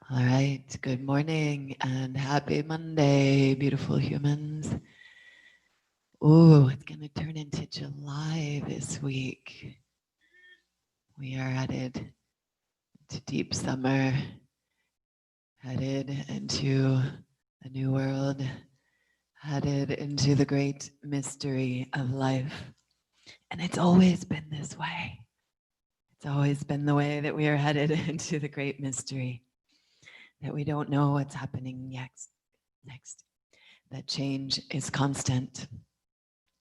All right, good morning and happy Monday, beautiful humans. Ooh, it's gonna turn into July this week. We are headed to deep summer, headed into a new world, headed into the great mystery of life. And it's always been this way. It's always been the way that we are headed into the great mystery, that we don't know what's happening next. That change is constant.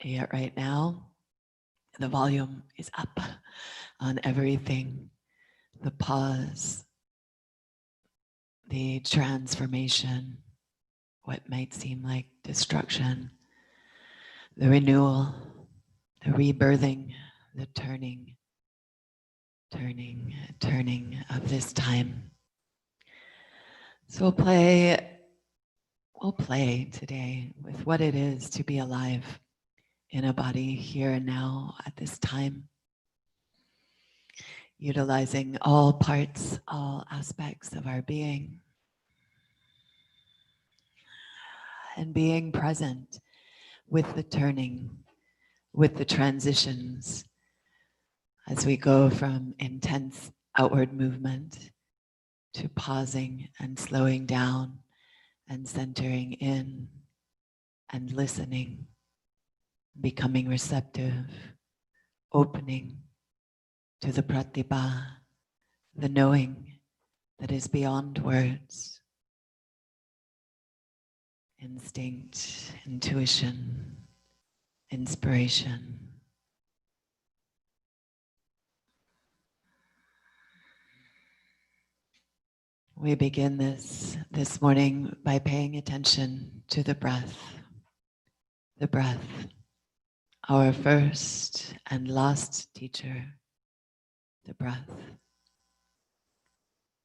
Yet right now, the volume is up on everything. The pause, the transformation, what might seem like destruction, the renewal, the rebirthing, the turning of this time. So we'll play today with what it is to be alive in a body here and now at this time, utilizing all parts, all aspects of our being, and being present with the turning, with the transitions, as we go from intense outward movement to pausing and slowing down and centering in and listening, becoming receptive, opening to the pratibha, the knowing that is beyond words, instinct, intuition, inspiration. We begin this morning by paying attention to the breath. The breath, our first and last teacher, the breath.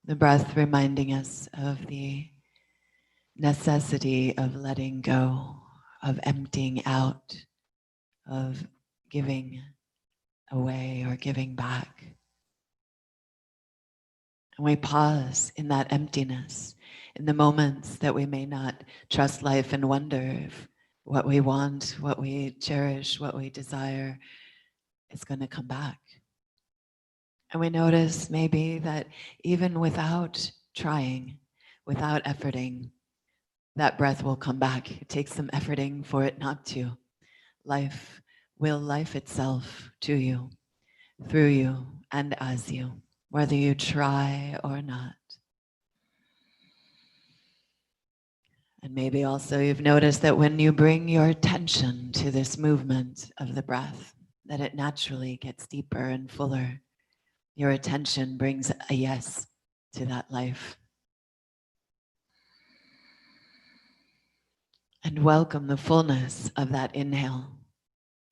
The breath reminding us of the necessity of letting go, of emptying out, of giving away or giving back. And we pause in that emptiness, in the moments that we may not trust life and wonder if what we want, what we cherish, what we desire is going to come back. And we notice maybe that even without trying, without efforting, that breath will come back. It takes some efforting for it not to. Life will life itself to you, through you, and as you, whether you try or not. And maybe also you've noticed that when you bring your attention to this movement of the breath, that it naturally gets deeper and fuller. Your attention brings a yes to that life. And welcome the fullness of that inhale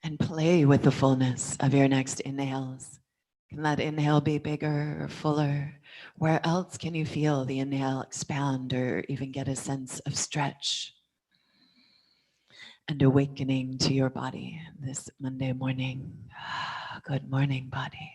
and play with the fullness of your next inhales. Can that inhale be bigger or fuller? Where else can you feel the inhale expand or even get a sense of stretch and awakening to your body this Monday morning? Good morning, body.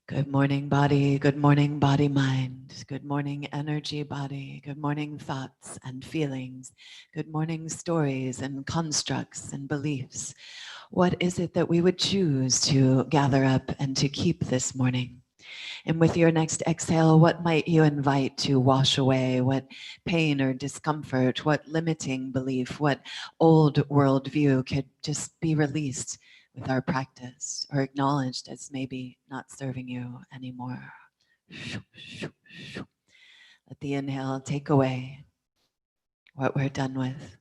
Good morning, body. Good morning, body, mind. Good morning, energy, body. Good morning, thoughts and feelings. Good morning, stories and constructs and beliefs. What is it that we would choose to gather up and to keep this morning? And with your next exhale, what might you invite to wash away? What pain or discomfort, what limiting belief, what old worldview could just be released with our practice or acknowledged as maybe not serving you anymore? Let the inhale take away what we're done with.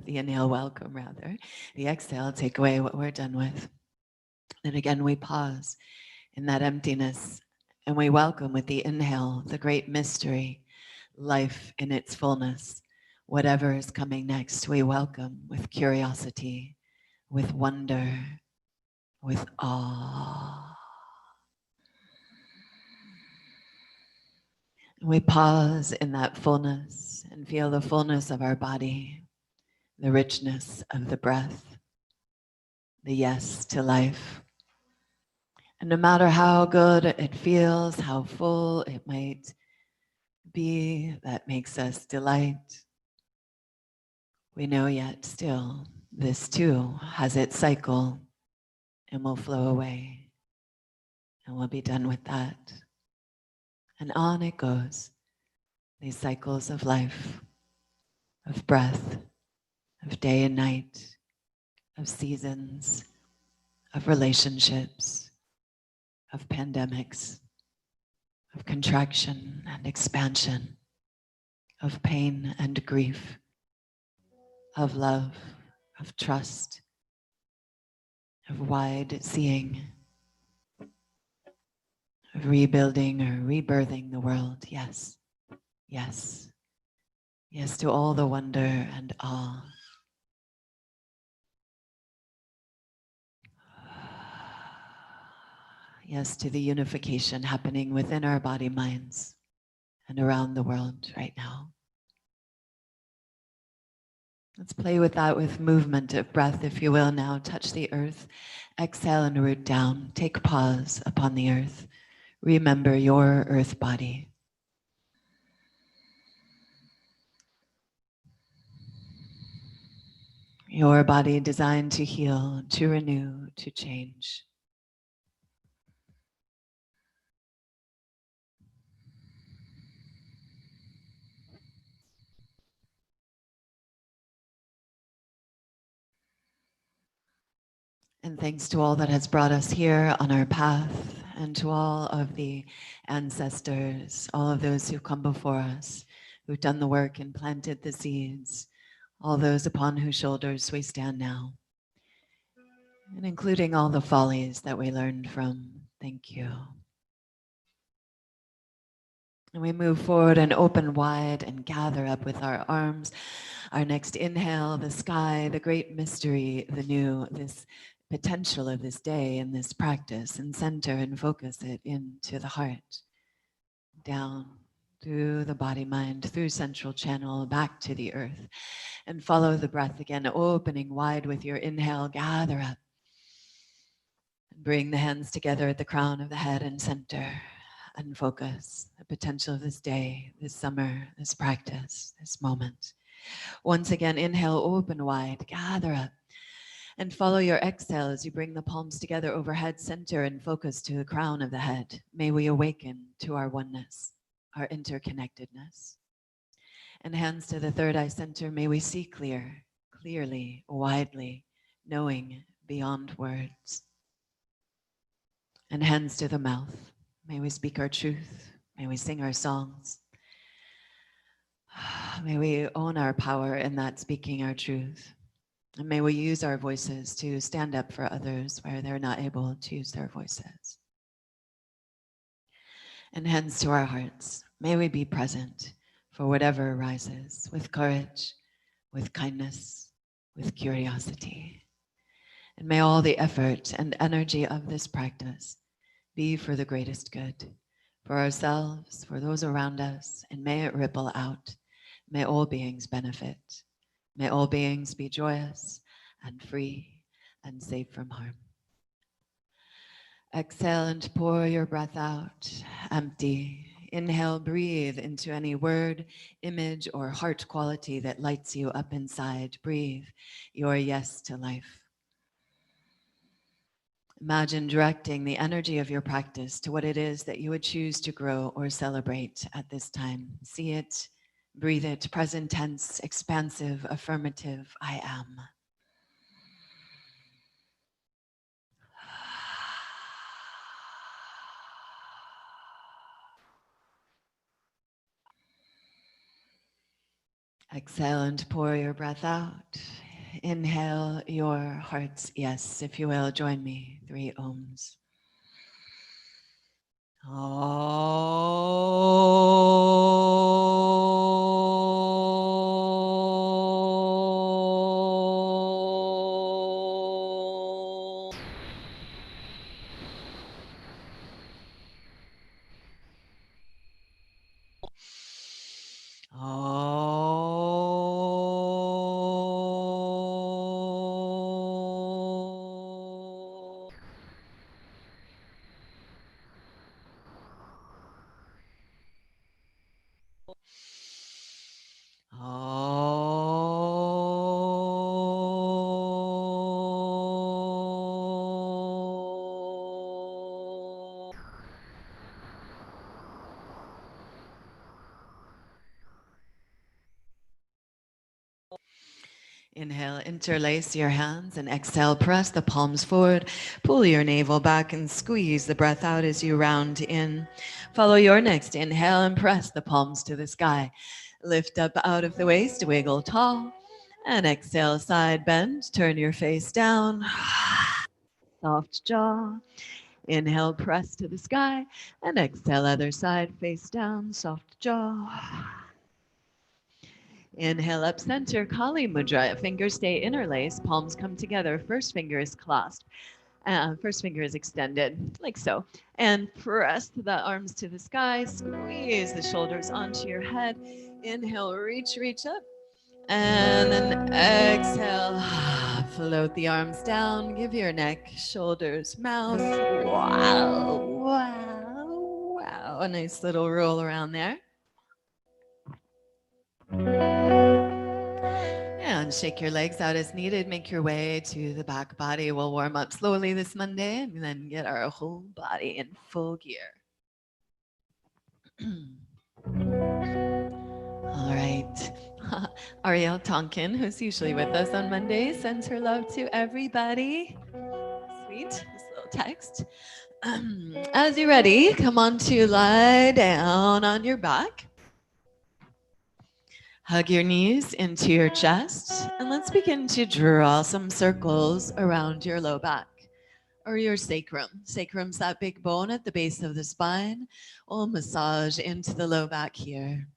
The inhale welcome rather. The exhale take away what we're done with. Then again we pause in that emptiness and we welcome with the inhale the great mystery, life in its fullness. Whatever is coming next, we welcome with curiosity, with wonder, with awe. We pause in that fullness and feel the fullness of our body, the richness of the breath, the yes to life, And no matter how good it feels, how full it might be, that makes us delight, we know yet still this too has its cycle and will flow away, and we'll be done with that. And on it goes, these cycles of life, of breath, of day and night, of seasons, of relationships, of pandemics, of contraction and expansion, of pain and grief, of love, of trust, of wide seeing, of rebuilding or rebirthing the world. Yes, yes, yes to all the wonder and awe. Yes to the unification happening within our body minds and around the world right now. Let's play with that with movement of breath, if you will. Now touch the earth, exhale and root down. Take pause upon the earth. Remember your earth body. Your body designed to heal, to renew, to change. And thanks to all that has brought us here on our path, and to all of the ancestors, all of those who've come before us, who've done the work and planted the seeds, all those upon whose shoulders we stand now, and including all the follies that we learned from. Thank you. And we move forward and open wide and gather up with our arms. Our next inhale, the sky, the great mystery, the new, this potential of this day and this practice, and center and focus it into the heart, down through the body, mind, through central channel, back to the earth, and follow the breath again, opening wide with your inhale, gather up, and bring the hands together at the crown of the head and center, and focus the potential of this day, this summer, this practice, this moment. Once again, inhale, open wide, gather up, and follow your exhale as you bring the palms together overhead, center, and focus to the crown of the head. May we awaken to our oneness, our interconnectedness. And hands to the third eye center, may we see clear, clearly, widely, knowing beyond words. And hands to the mouth, may we speak our truth, may we sing our songs. May we own our power in that speaking our truth. And may we use our voices to stand up for others where they're not able to use their voices. And hands to our hearts. May we be present for whatever arises with courage, with kindness, with curiosity. And may all the effort and energy of this practice be for the greatest good, for ourselves, for those around us, and may it ripple out. May all beings benefit. May all beings be joyous and free and safe from harm. Exhale and pour your breath out, empty. Inhale, breathe into any word, image, or heart quality that lights you up inside. Breathe your yes to life. Imagine directing the energy of your practice to what it is that you would choose to grow or celebrate at this time. See it, breathe it, present tense, expansive, affirmative, I am. Exhale and pour your breath out. Inhale your heart's yes, if you will, join me. 3 ohms. Inhale, interlace your hands, and exhale, press the palms forward. Pull your navel back and squeeze the breath out as you round in. Follow your next inhale and press the palms to the sky. Lift up out of the waist, wiggle tall. And exhale, side bend, turn your face down. Soft jaw. Inhale, press to the sky. And exhale, other side, face down, soft jaw. Inhale up center, Kali Mudra. Fingers stay interlaced, palms come together. First finger is clasped. First finger is extended, like so. And press the arms to the sky. Squeeze the shoulders onto your head. Inhale, reach up. And then exhale, float the arms down. Give your neck, shoulders, mouth. Wow, wow, wow. A nice little roll around there. And shake your legs out as needed. Make your way to the back body. We'll warm up slowly this Monday and then get our whole body in full gear. All right. Ariel Tonkin, who's usually with us on Mondays, sends her love to everybody. Sweet. This little text. As you're ready, come on to lie down on your back. Hug your knees into your chest, and let's begin to draw some circles around your low back or your sacrum. Sacrum's that big bone at the base of the spine. We'll massage into the low back here.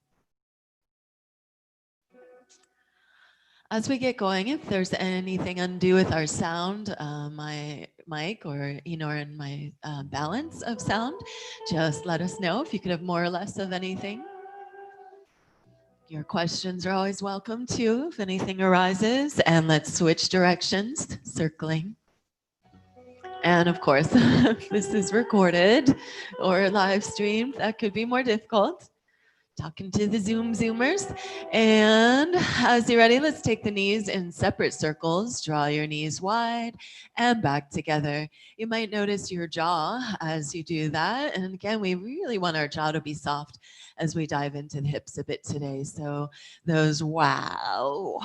As we get going, if there's anything undue with our sound, my mic or Eenor and my balance of sound, just let us know if you could have more or less of anything. Your questions are always welcome too, if anything arises. And let's switch directions, circling. And of course, if this is recorded or live streamed, that could be more difficult. Talking to the Zoomers. And as you're ready, let's take the knees in separate circles. Draw your knees wide and back together. You might notice your jaw as you do that. And again, we really want our jaw to be soft as we dive into the hips a bit today. So those wow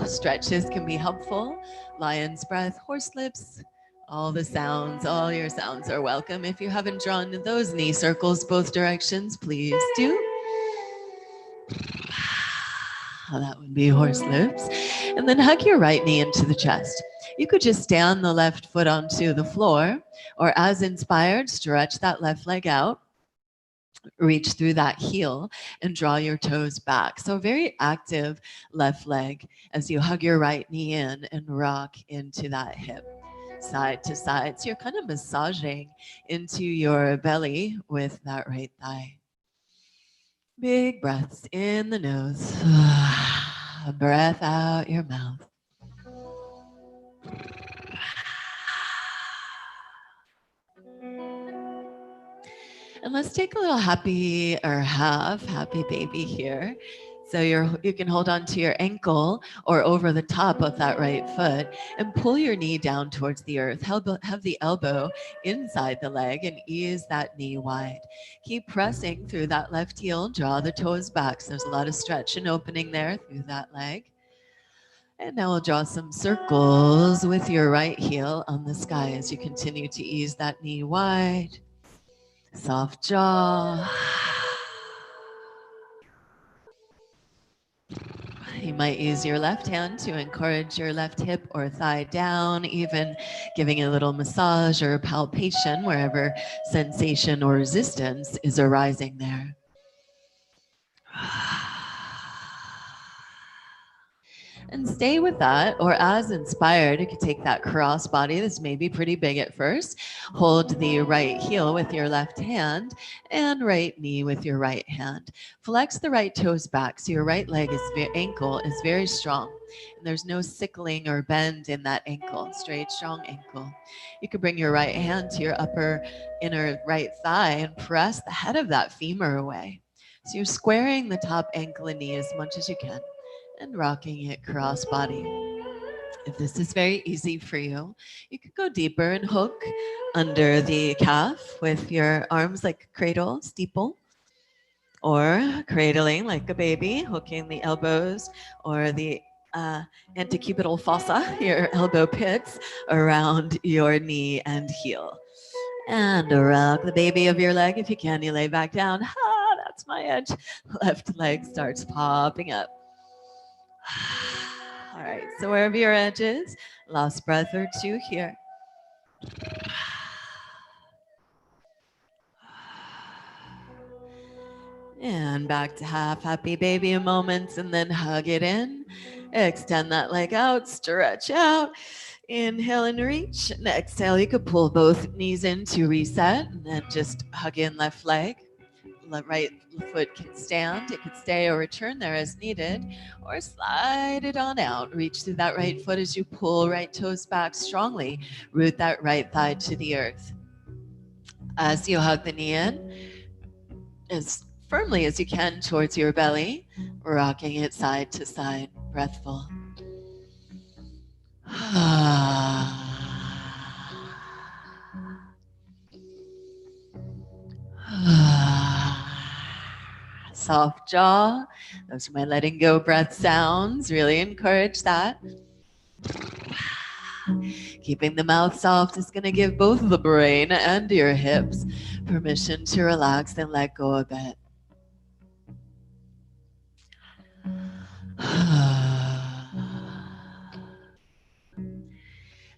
stretches can be helpful. Lion's breath, horse lips, all the sounds, all your sounds are welcome. If you haven't drawn those knee circles both directions, please do. That would be horse lips. And then hug your right knee into the chest. You could just stand the left foot onto the floor, or as inspired, stretch that left leg out, reach through that heel and draw your toes back. So very active left leg as you hug your right knee in and rock into that hip. Side to side. So you're kind of massaging into your belly with that right thigh. Big breaths in the nose. Breath out your mouth. And let's take a little happy or half happy baby here. So you can hold on to your ankle or over the top of that right foot and pull your knee down towards the earth. Have the elbow inside the leg and ease that knee wide. Keep pressing through that left heel. Draw the toes back. So there's a lot of stretch and opening there through that leg. And now we'll draw some circles with your right heel on the sky as you continue to ease that knee wide. Soft jaw. You might use your left hand to encourage your left hip or thigh down, even giving a little massage or palpation wherever sensation or resistance is arising there. And stay with that, or as inspired, you could take that cross body. This may be pretty big at first. Hold the right heel with your left hand and right knee with your right hand. Flex the right toes back so your right leg ankle is very strong. And there's no sickling or bend in that ankle, straight, strong ankle. You could bring your right hand to your upper inner right thigh and press the head of that femur away. So you're squaring the top ankle and knee as much as you can and rocking it cross body. If this is very easy for you, you could go deeper and hook under the calf with your arms like cradle, steeple, or cradling like a baby, hooking the elbows or the antecubital fossa, your elbow pits, around your knee and heel. And rock the baby of your leg. If you can, you lay back down. Ah, that's my edge. Left leg starts popping up. All right, so wherever your edge is, last breath or two here. And back to half happy baby moments, and then hug it in. Extend that leg out, stretch out. Inhale and reach. And exhale, you could pull both knees in to reset, and then just hug in left leg. Right foot can stand. It could stay or return there as needed, or slide it on out. Reach through that right foot as you pull right toes back strongly. Root that right thigh to the earth. As you hug the knee in, as firmly as you can towards your belly, rocking it side to side, breathful. Soft jaw. Those are my letting go breath sounds. Really encourage that. Keeping the mouth soft is going to give both the brain and your hips permission to relax and let go a bit.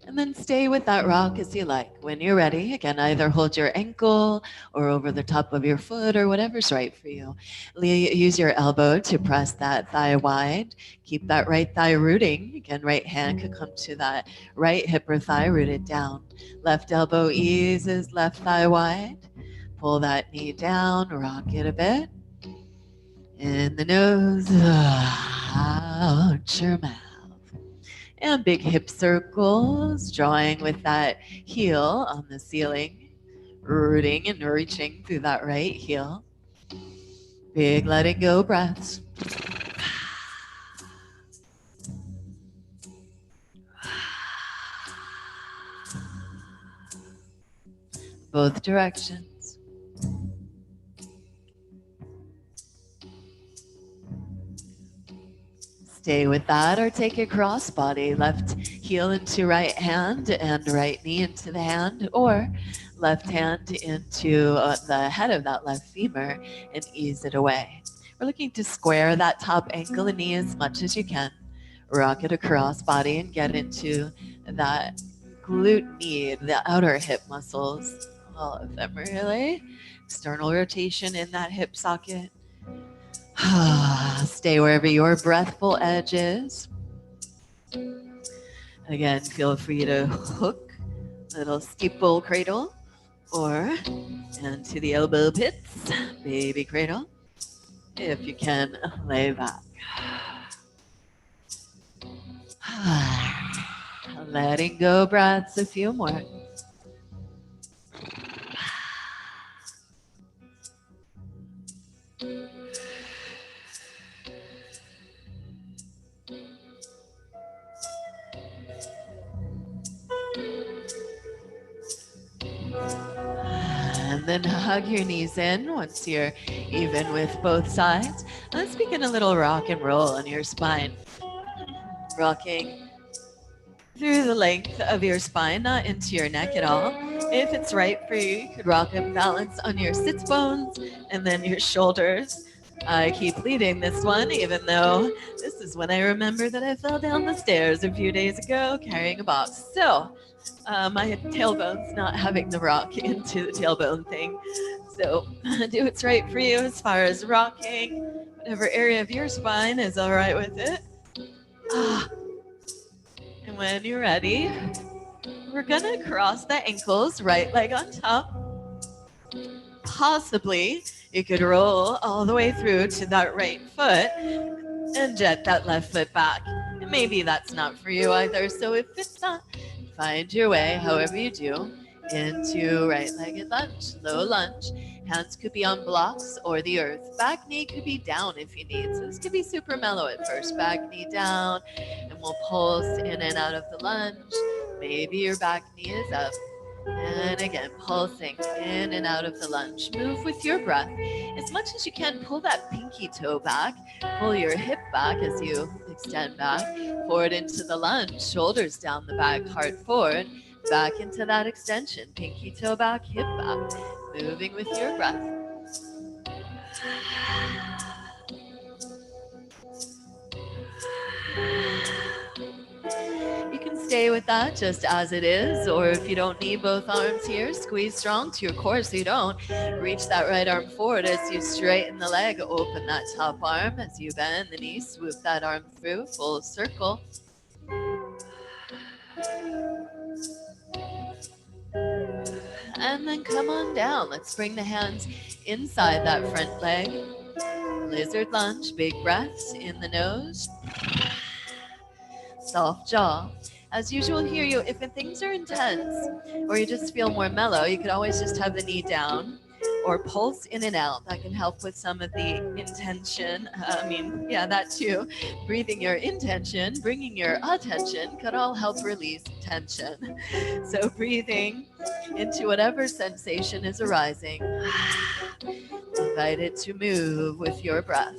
And then stay with that rock as you like. When you're ready, again, either hold your ankle or over the top of your foot or whatever's right for you. Use your elbow to press that thigh wide. Keep that right thigh rooting. Again, right hand could come to that right hip or thigh rooted down. Left elbow eases left thigh wide. Pull that knee down, rock it a bit. In the nose, out your mouth. And big hip circles, drawing with that heel on the ceiling, rooting and reaching through that right heel. Big letting go breaths. Both directions. Stay with that, or take it cross body. Left heel into right hand and right knee into the hand, or left hand into the head of that left femur and ease it away. We're looking to square that top ankle and knee as much as you can. Rock it across body and get into that glute knee, the outer hip muscles, all of them really. External rotation in that hip socket. Stay wherever your breathful edge is. Again, feel free to hook, little steeple cradle, or into the elbow pits, baby cradle. If you can, lay back. Letting go breaths, a few more. And then hug your knees in once you're even with both sides. Let's begin a little rock and roll on your spine. Rocking through the length of your spine, not into your neck at all. If it's right for you, you could rock and balance on your sits bones and then your shoulders. I keep leading this one, even though this is when I remember that I fell down the stairs a few days ago carrying a box. So my tailbone's not having the rock into the tailbone thing. So do what's right for you as far as rocking. Whatever area of your spine is all right with it. And when you're ready, we're gonna cross the ankles, right leg on top. Possibly you could roll all the way through to that right foot and jet that left foot back. And maybe that's not for you either. So if it's not, find your way, however you do, into right-legged lunge, low lunge. Hands could be on blocks or the earth. Back knee could be down if you need. So this could be super mellow at first. Back knee down, and we'll pulse in and out of the lunge. Maybe your back knee is up. And again, pulsing in and out of the lunge. Move with your breath. As much as you can, pull that pinky toe back. Pull your hip back as you extend back. Forward into the lunge. Shoulders down the back, heart forward. Back into that extension. Pinky toe back, hip back. Moving with your breath. You can stay with that just as it is, or if you don't need both arms here, squeeze strong to your core so you don't reach that right arm forward as you straighten the leg, open that top arm as you bend the knee, swoop that arm through, full circle. And then come on down. Let's bring the hands inside that front leg. Lizard lunge, big breaths in the nose. Soft jaw. As usual here, if things are intense or you just feel more mellow, you could always just have the knee down or pulse in and out. That can help with some of the intention. That too. Breathing your intention, bringing your attention could all help release tension. So breathing into whatever sensation is arising. Invite it to move with your breath.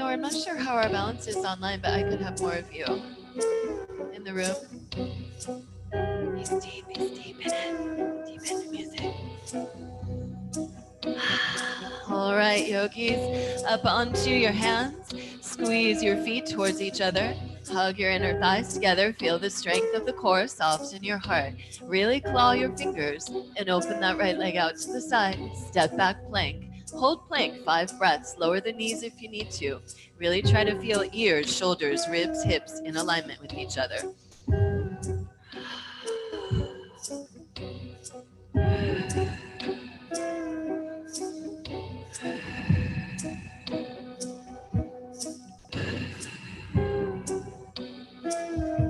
I'm not sure how our balance is online, but I could have more of you in the room. He's deep in it. Deep in the music. All right, yogis, up onto your hands. Squeeze your feet towards each other. Hug your inner thighs together. Feel the strength of the core. Soften your heart. Really claw your fingers and open that right leg out to the side. Step back plank. Hold plank 5 breaths. Lower the knees if you need to. Really try to feel ears, shoulders, ribs, hips in alignment with each other.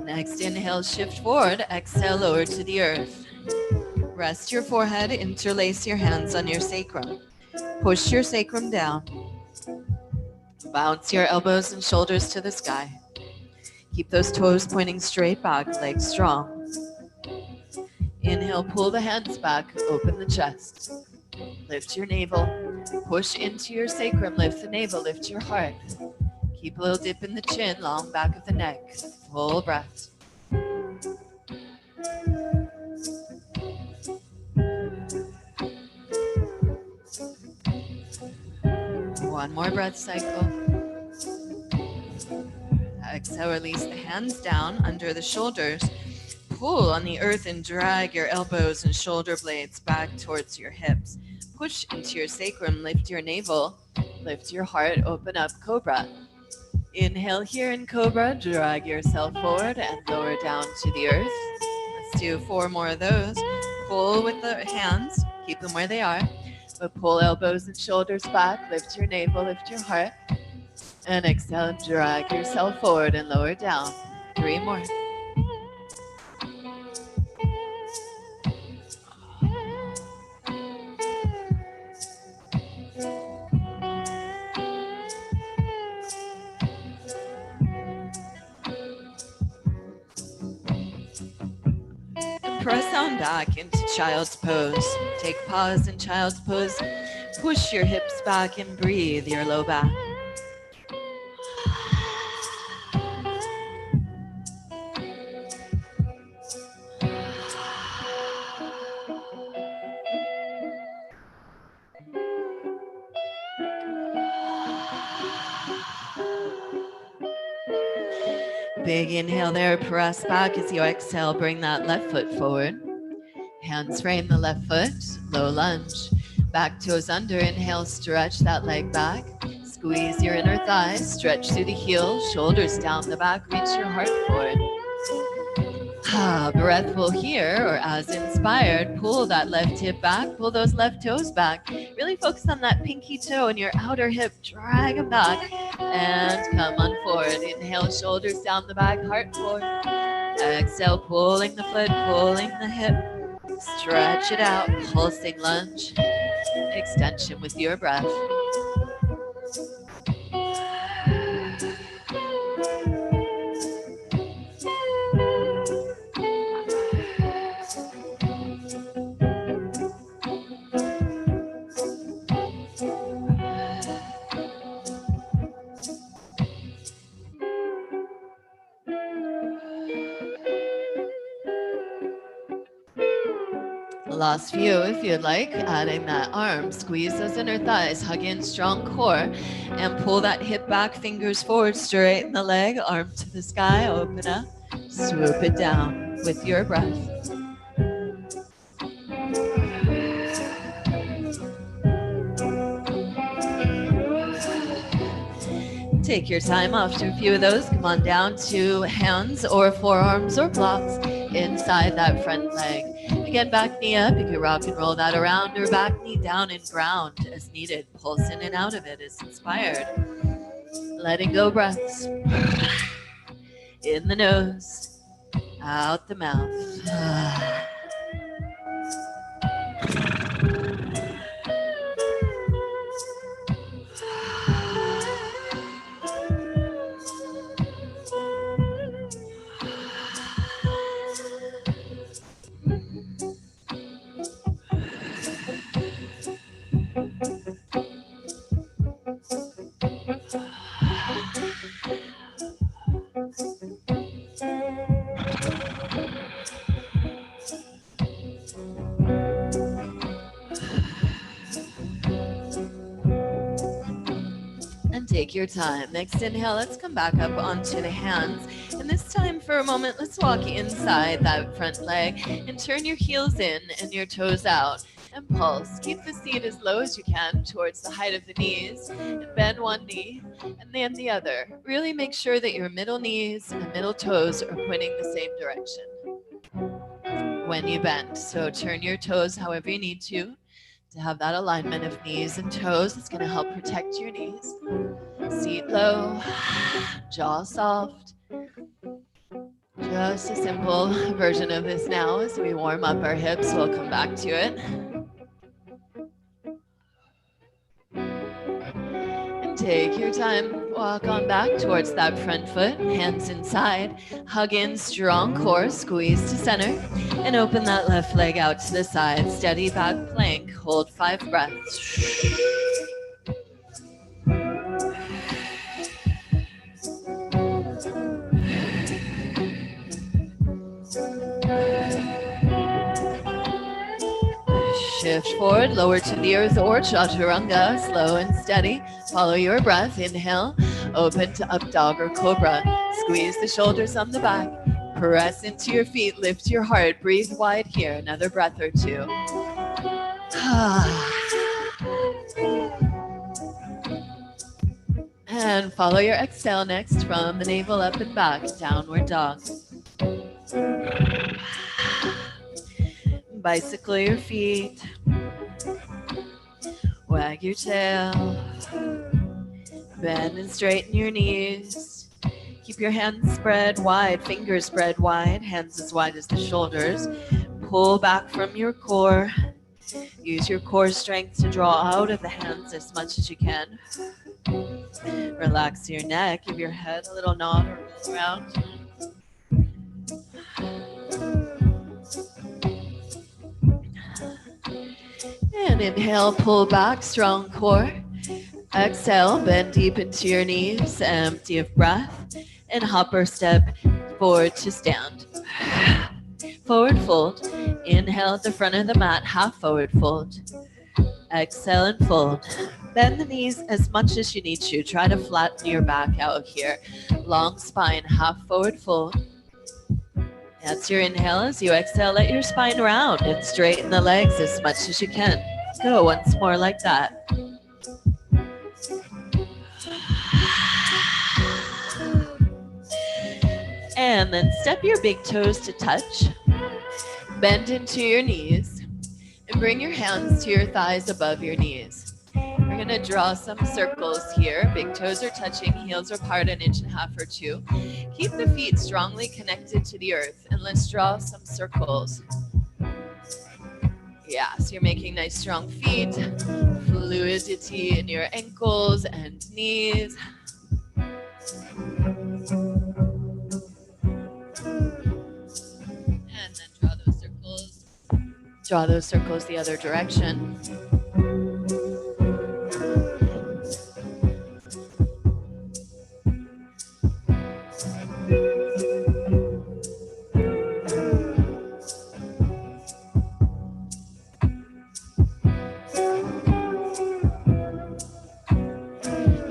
Next inhale, shift forward. Exhale, lower to the earth. Rest your forehead, interlace your hands on your sacrum. Push your sacrum down. Bounce your elbows and shoulders to the sky. Keep those toes pointing straight back, legs strong. Inhale, pull the hands back, open the chest. Lift your navel. Push into your sacrum, lift the navel, lift your heart. Keep a little dip in the chin, long back of the neck. Full breath. One more breath cycle. Exhale, release the hands down under the shoulders. Pull on the earth and drag your elbows and shoulder blades back towards your hips. Push into your sacrum, lift your navel, lift your heart, open up cobra. Inhale here in cobra, drag yourself forward and lower down to the earth. Let's do 4 more of those. Pull with the hands, keep them where they are, but pull elbows and shoulders back, lift your navel, lift your heart, and exhale, drag yourself forward and lower down. 3 more. Press on back into child's pose. Take pause in child's pose. Push your hips back and breathe your low back. Big inhale there, press back as you exhale, bring that left foot forward. Hands frame the left foot, low lunge. Back toes under, inhale, stretch that leg back. Squeeze your inner thighs, stretch through the heels, shoulders down the back, reach your heart forward. Breath will here, or as inspired, pull that left hip back, pull those left toes back. Really focus on that pinky toe and your outer hip, drag them back, and come on forward. Inhale, shoulders down the back, heart forward. Exhale, pulling the foot, pulling the hip. Stretch it out, pulsing lunge. Extension with your breath. Last few, if you'd like, adding that arm, squeeze those inner thighs, hug in strong core, and pull that hip back, fingers forward, straighten the leg, arm to the sky, open up, swoop it down with your breath. Take your time after a few of those. Come on down to hands or forearms or blocks inside that front leg. Again, back knee up. You can rock and roll that around, or back knee down and ground as needed. Pulse in and out of it as inspired. Letting go breaths. In the nose, out the mouth. Take your time. Next inhale, let's come back up onto the hands. And this time for a moment, let's walk inside that front leg and turn your heels in and your toes out and pulse. Keep the seat as low as you can towards the height of the knees and bend one knee and then the other. Really make sure that your middle knees and middle toes are pointing the same direction when you bend. So turn your toes however you need to have that alignment of knees and toes. It's going to help protect your knees. Seat low, jaw soft. Just a simple version of this now as we warm up our hips. We'll come back to it. And take your time. Walk on back towards that front foot. Hands inside. Hug in, strong core. Squeeze to center. And open that left leg out to the side. Steady back plank. Hold 5 breaths. Shift forward, lower to the earth or chaturanga, slow and steady. Follow your breath. Inhale, open to up dog or cobra. Squeeze the shoulders on the back. Press into your feet, lift your heart. Breathe wide here. Another breath or two. And follow your exhale next from the navel up and back, downward dog. Bicycle your feet. Wag your tail. Bend and straighten your knees. Keep your hands spread wide, fingers spread wide, hands as wide as the shoulders. Pull back from your core. Use your core strength to draw out of the hands as much as you can. Relax your neck. Give your head a little nod or roll around. And inhale, pull back, strong core. Exhale, bend deep into your knees, empty of breath, and hop or step forward to stand. Forward fold. Inhale at the front of the mat, half forward fold. Exhale and fold. Bend the knees as much as you need to. Try to flatten your back out here. Long spine, half forward fold. That's your inhale. As you exhale, let your spine round and straighten the legs as much as you can. Go once more like that. And then step your big toes to touch. Bend into your knees and bring your hands to your thighs above your knees. We're going to draw some circles here. Big toes are touching, heels are apart 1.5 inches or 2. Keep the feet strongly connected to the earth and let's draw some circles. Yeah, so you're making nice strong feet, fluidity in your ankles and knees. And then draw those circles. Draw those circles the other direction.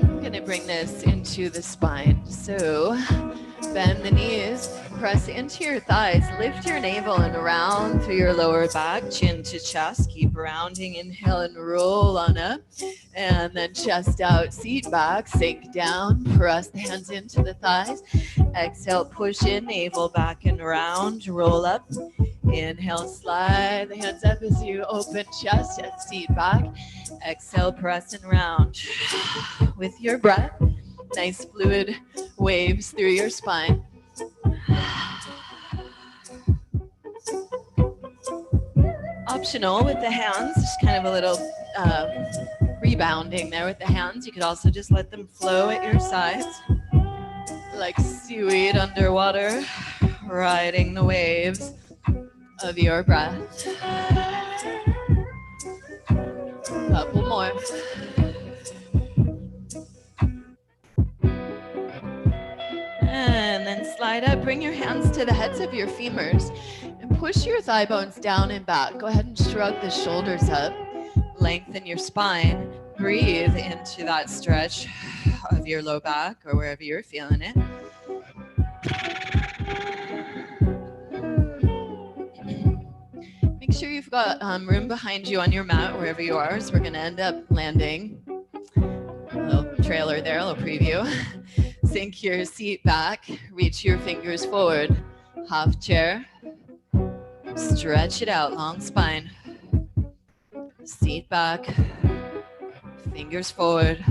I'm going to bring this into the spine. So bend the knees, press into your thighs, lift your navel and round through your lower back, chin to chest. Keep rounding, inhale and roll on up. And then chest out, seat back, sink down, press the hands into the thighs. Exhale, push in, navel back and round, roll up. Inhale, slide the hands up as you open chest and seat back. Exhale, press and round. With your breath, nice fluid waves through your spine. Optional with the hands, just kind of a little rebounding there with the hands. You could also just let them flow at your sides, like seaweed underwater, riding the waves of your breath. Couple more. And then slide up, bring your hands to the heads of your femurs and push your thigh bones down and back. Go ahead and shrug the shoulders up, lengthen your spine, breathe into that stretch of your low back or wherever you're feeling it. Make sure you've got room behind you on your mat wherever you are, so we're going to end up landing. A little trailer there, a little preview. Sink your seat back, reach your fingers forward. Half chair. Stretch it out, long spine. Seat back, fingers forward.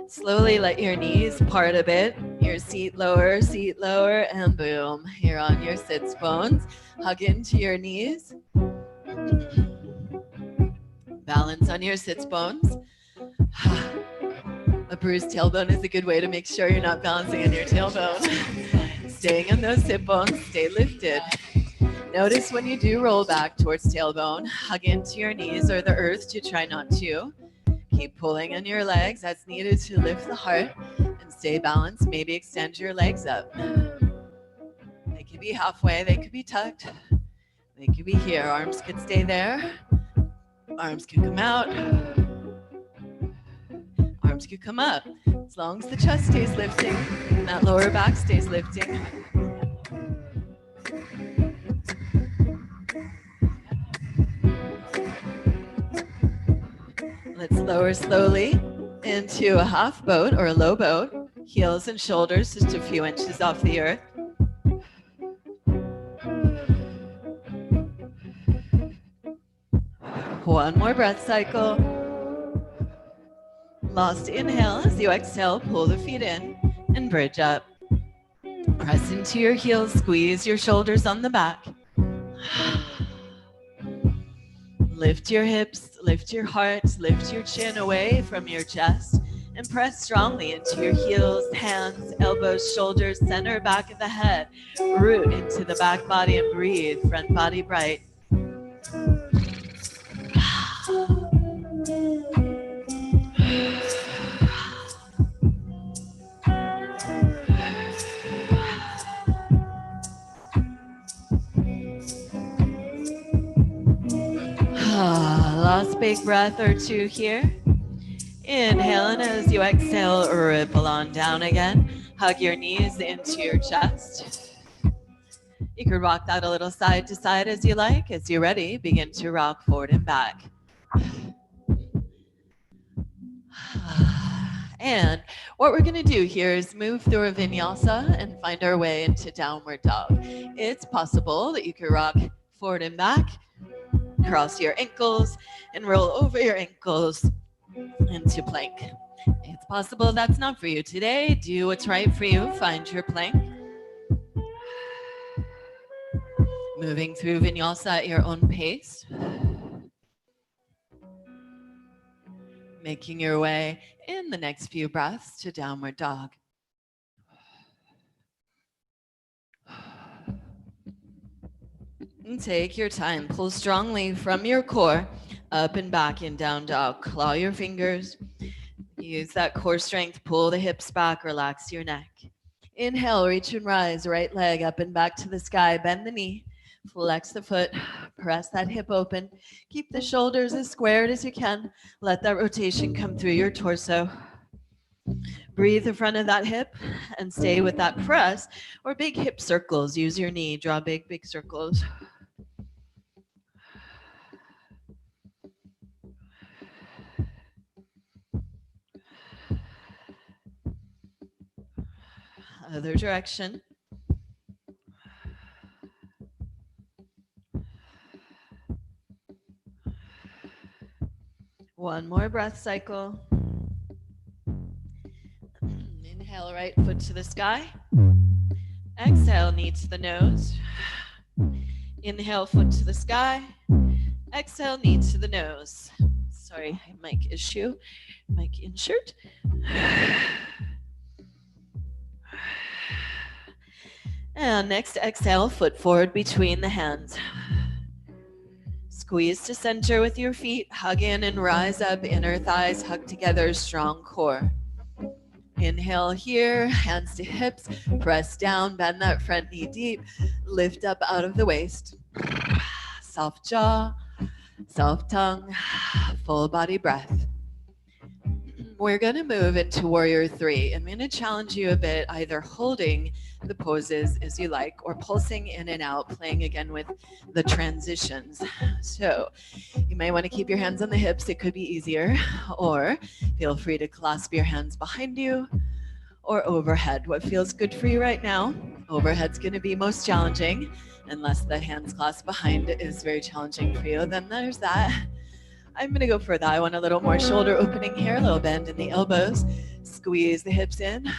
Slowly let your knees part a bit. Your seat lower, and boom. You're on your sits bones. Hug into your knees. Balance on your sits bones. A bruised tailbone is a good way to make sure you're not balancing on your tailbone. Staying on those sit bones, stay lifted. Notice when you do roll back towards tailbone, hug into your knees or the earth to try not to. Keep pulling on your legs as needed to lift the heart and stay balanced. Maybe extend your legs up. They could be halfway, they could be tucked. They could be here. Arms could stay there. Arms could come out. Arms could come up. As long as the chest stays lifting and that lower back stays lifting. Let's lower slowly into a half boat or a low boat. Heels and shoulders just a few inches off the earth. One more breath cycle. Last inhale. As you exhale, pull the feet in and bridge up. Press into your heels, squeeze your shoulders on the back. Lift your hips, lift your heart, lift your chin away from your chest, and press strongly into your heels, hands, elbows, shoulders, center, back of the head. Root into the back body and breathe, front body bright. Last big breath or two here. Inhale, and as you exhale, ripple on down again. Hug your knees into your chest. You can rock that a little side to side as you like. As you're ready, begin to rock forward and back. And what we're going to do here is move through a vinyasa and find our way into downward dog. It's possible that you can rock forward and back, cross your ankles, and roll over your ankles into plank. It's possible that's not for you today. Do what's right for you. Find your plank. Moving through vinyasa at your own pace. Making your way in the next few breaths to downward dog. And take your time. Pull strongly from your core up and back in down dog. Claw your fingers. Use that core strength. Pull the hips back. Relax your neck. Inhale, reach and rise. Right leg up and back to the sky. Bend the knee. Flex the foot. Press that hip open. Keep the shoulders as squared as you can. Let that rotation come through your torso. Breathe the front of that hip and stay with that press or big hip circles. Use your knee. Draw big, big circles. Other direction. One more breath cycle. Inhale, right foot to the sky. Exhale, knee to the nose. Inhale, foot to the sky. Exhale, knee to the nose. Sorry, mic issue. Mic insert. And next, exhale, foot forward between the hands. Squeeze to center with your feet. Hug in and rise up. Inner thighs hug together. Strong core. Inhale here. Hands to hips. Press down. Bend that front knee deep. Lift up out of the waist. Soft jaw. Soft tongue. Full body breath. We're going to move into Warrior 3. I'm going to challenge you a bit, either holding the poses as you like or pulsing in and out, playing again with the transitions. So you may want to keep your hands on the hips. It could be easier, or feel free to clasp your hands behind you or overhead. What feels good for you right now? Overhead's going to be most challenging, unless the hands clasped behind is very challenging for you. Then there's that. I'm going to go for that. I want a little more shoulder opening here, a little bend in the elbows. Squeeze the hips in.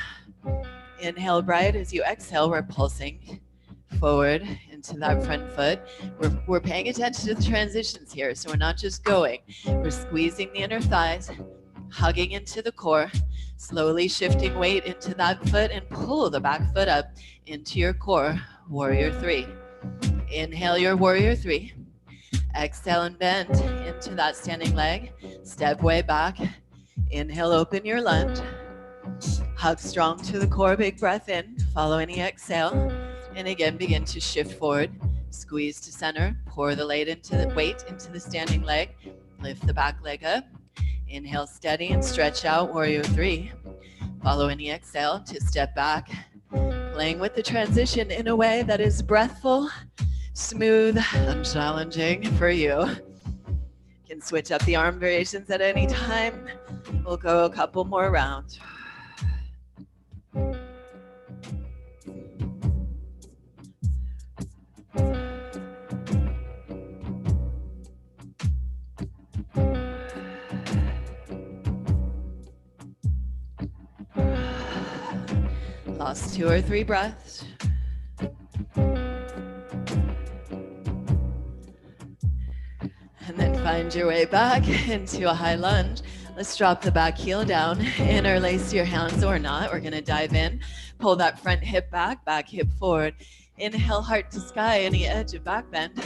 Inhale bright. As you exhale, we're pulsing forward into that front foot. We're paying attention to the transitions here, so we're not just going. We're squeezing the inner thighs, hugging into the core, slowly shifting weight into that foot, and pull the back foot up into your core. Warrior 3. Inhale your Warrior 3. Exhale and bend into that standing leg. Step way back. Inhale, open your lunge. Hug strong to the core, big breath in. Follow any exhale. And again, begin to shift forward. Squeeze to center. Pour the weight into the standing leg. Lift the back leg up. Inhale, steady and stretch out, Warrior 3. Follow any exhale to step back. Playing with the transition in a way that is breathful, smooth, and challenging for you. You can switch up the arm variations at any time. We'll go a couple more rounds. Last 2 or 3 breaths. And then find your way back into a high lunge. Let's drop the back heel down. Interlace your hands or not. We're going to dive in. Pull that front hip back hip forward. Inhale, heart to sky, any edge of back bend.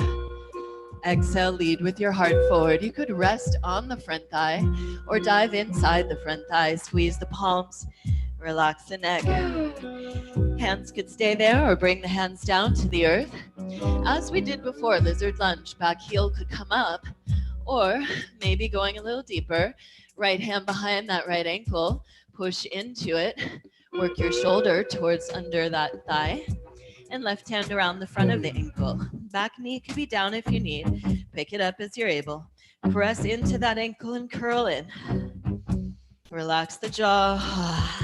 Exhale, lead with your heart forward. You could rest on the front thigh or dive inside the front thigh. Squeeze the palms. Relax the neck. Hands could stay there or bring the hands down to the earth. As we did before, lizard lunge, back heel could come up, or maybe going a little deeper, right hand behind that right ankle, push into it, work your shoulder towards under that thigh, and left hand around the front of the ankle. Back knee could be down if you need. Pick it up as you're able. Press into that ankle and curl in. Relax the jaw.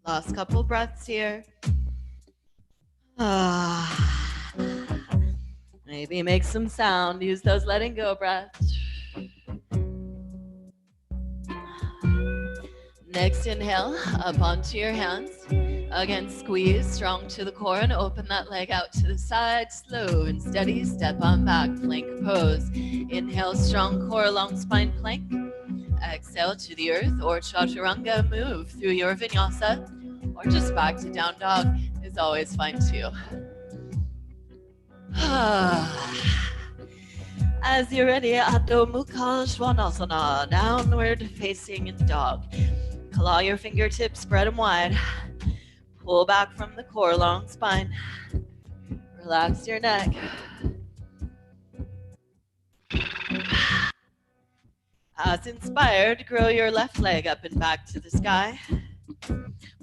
Last couple breaths here. Maybe make some sound. Use those letting go breaths. Next inhale, up onto your hands. Again, squeeze strong to the core and open that leg out to the side. Slow and steady, step on back, plank pose. Inhale, strong core, long spine plank. Exhale to the earth or chaturanga, move through your vinyasa, or just back to down dog is always fine too. As you're ready, Adho Mukha Svanasana, downward facing dog. Claw your fingertips, spread them wide. Pull back from the core, long spine. Relax your neck. As inspired, grow your left leg up and back to the sky.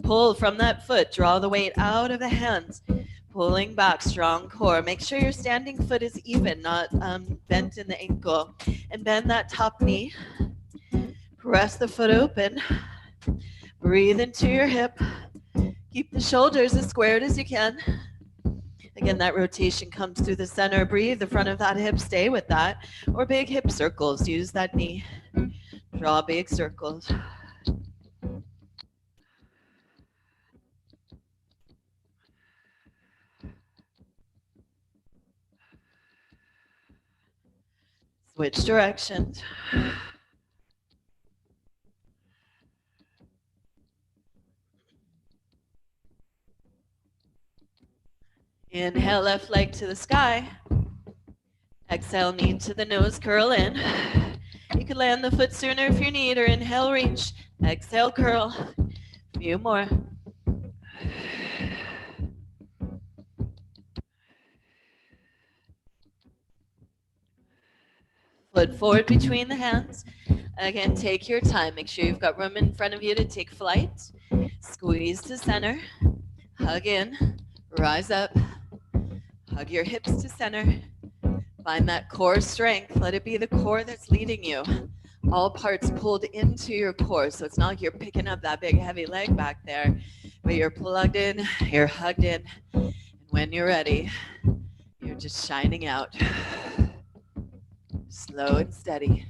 Pull from that foot, draw the weight out of the hands. Pulling back, strong core. Make sure your standing foot is even, not bent in the ankle. And bend that top knee. Press the foot open. Breathe into your hip. Keep the shoulders as squared as you can. Again, that rotation comes through the center. Breathe the front of that hip. Stay with that. Or big hip circles. Use that knee. Draw big circles. Switch directions. Inhale, left leg to the sky. Exhale, knee to the nose, curl in. You can land the foot sooner if you need, or inhale, reach. Exhale, curl. A few more. Foot forward between the hands. Again, take your time. Make sure you've got room in front of you to take flight. Squeeze to center. Hug in. Rise up. Hug your hips to center. Find that core strength. Let it be the core that's leading you. All parts pulled into your core. So it's not like you're picking up that big heavy leg back there, but you're plugged in, you're hugged in. And when you're ready, you're just shining out. Slow and steady.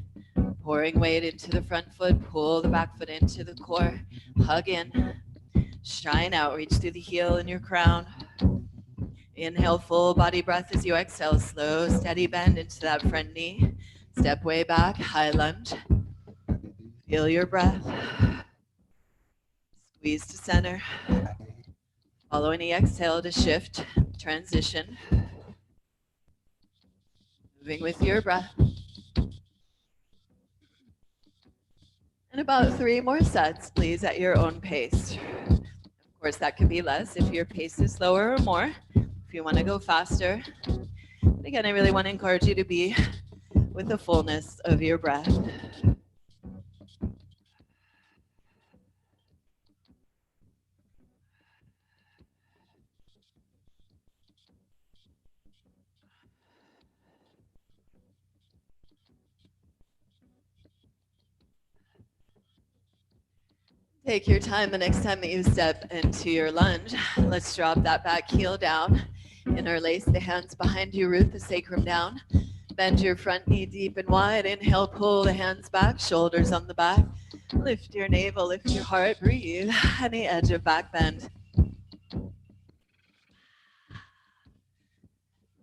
Pouring weight into the front foot. Pull the back foot into the core. Hug in. Shine out. Reach through the heel in your crown. Inhale, full body breath as you exhale. Slow, steady bend into that front knee. Step way back, high lunge. Feel your breath. Squeeze to center. Follow any exhale to shift, transition. Moving with your breath. And about 3 more sets, please, at your own pace. Of course, that could be less if your pace is slower or more. If you want to go faster. But again, I really want to encourage you to be with the fullness of your breath. Take your time the next time that you step into your lunge. Let's drop that back heel down. Interlace the hands behind you, root the sacrum down. Bend your front knee deep and wide. Inhale, pull the hands back, shoulders on the back. Lift your navel, lift your heart, breathe. Any edge of back bend.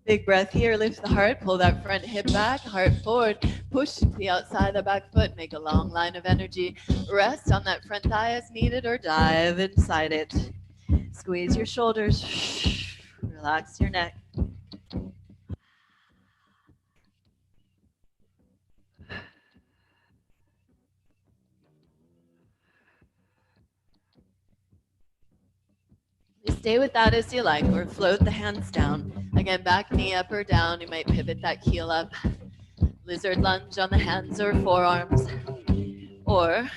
Big breath here, lift the heart, pull that front hip back, heart forward, push to the outside of the back foot, make a long line of energy. Rest on that front thigh as needed or dive inside it. Squeeze your shoulders, relax your neck. You stay with that as you like, or float the hands down. Again, back knee up or down. You might pivot that heel up. Lizard lunge on the hands or forearms. Or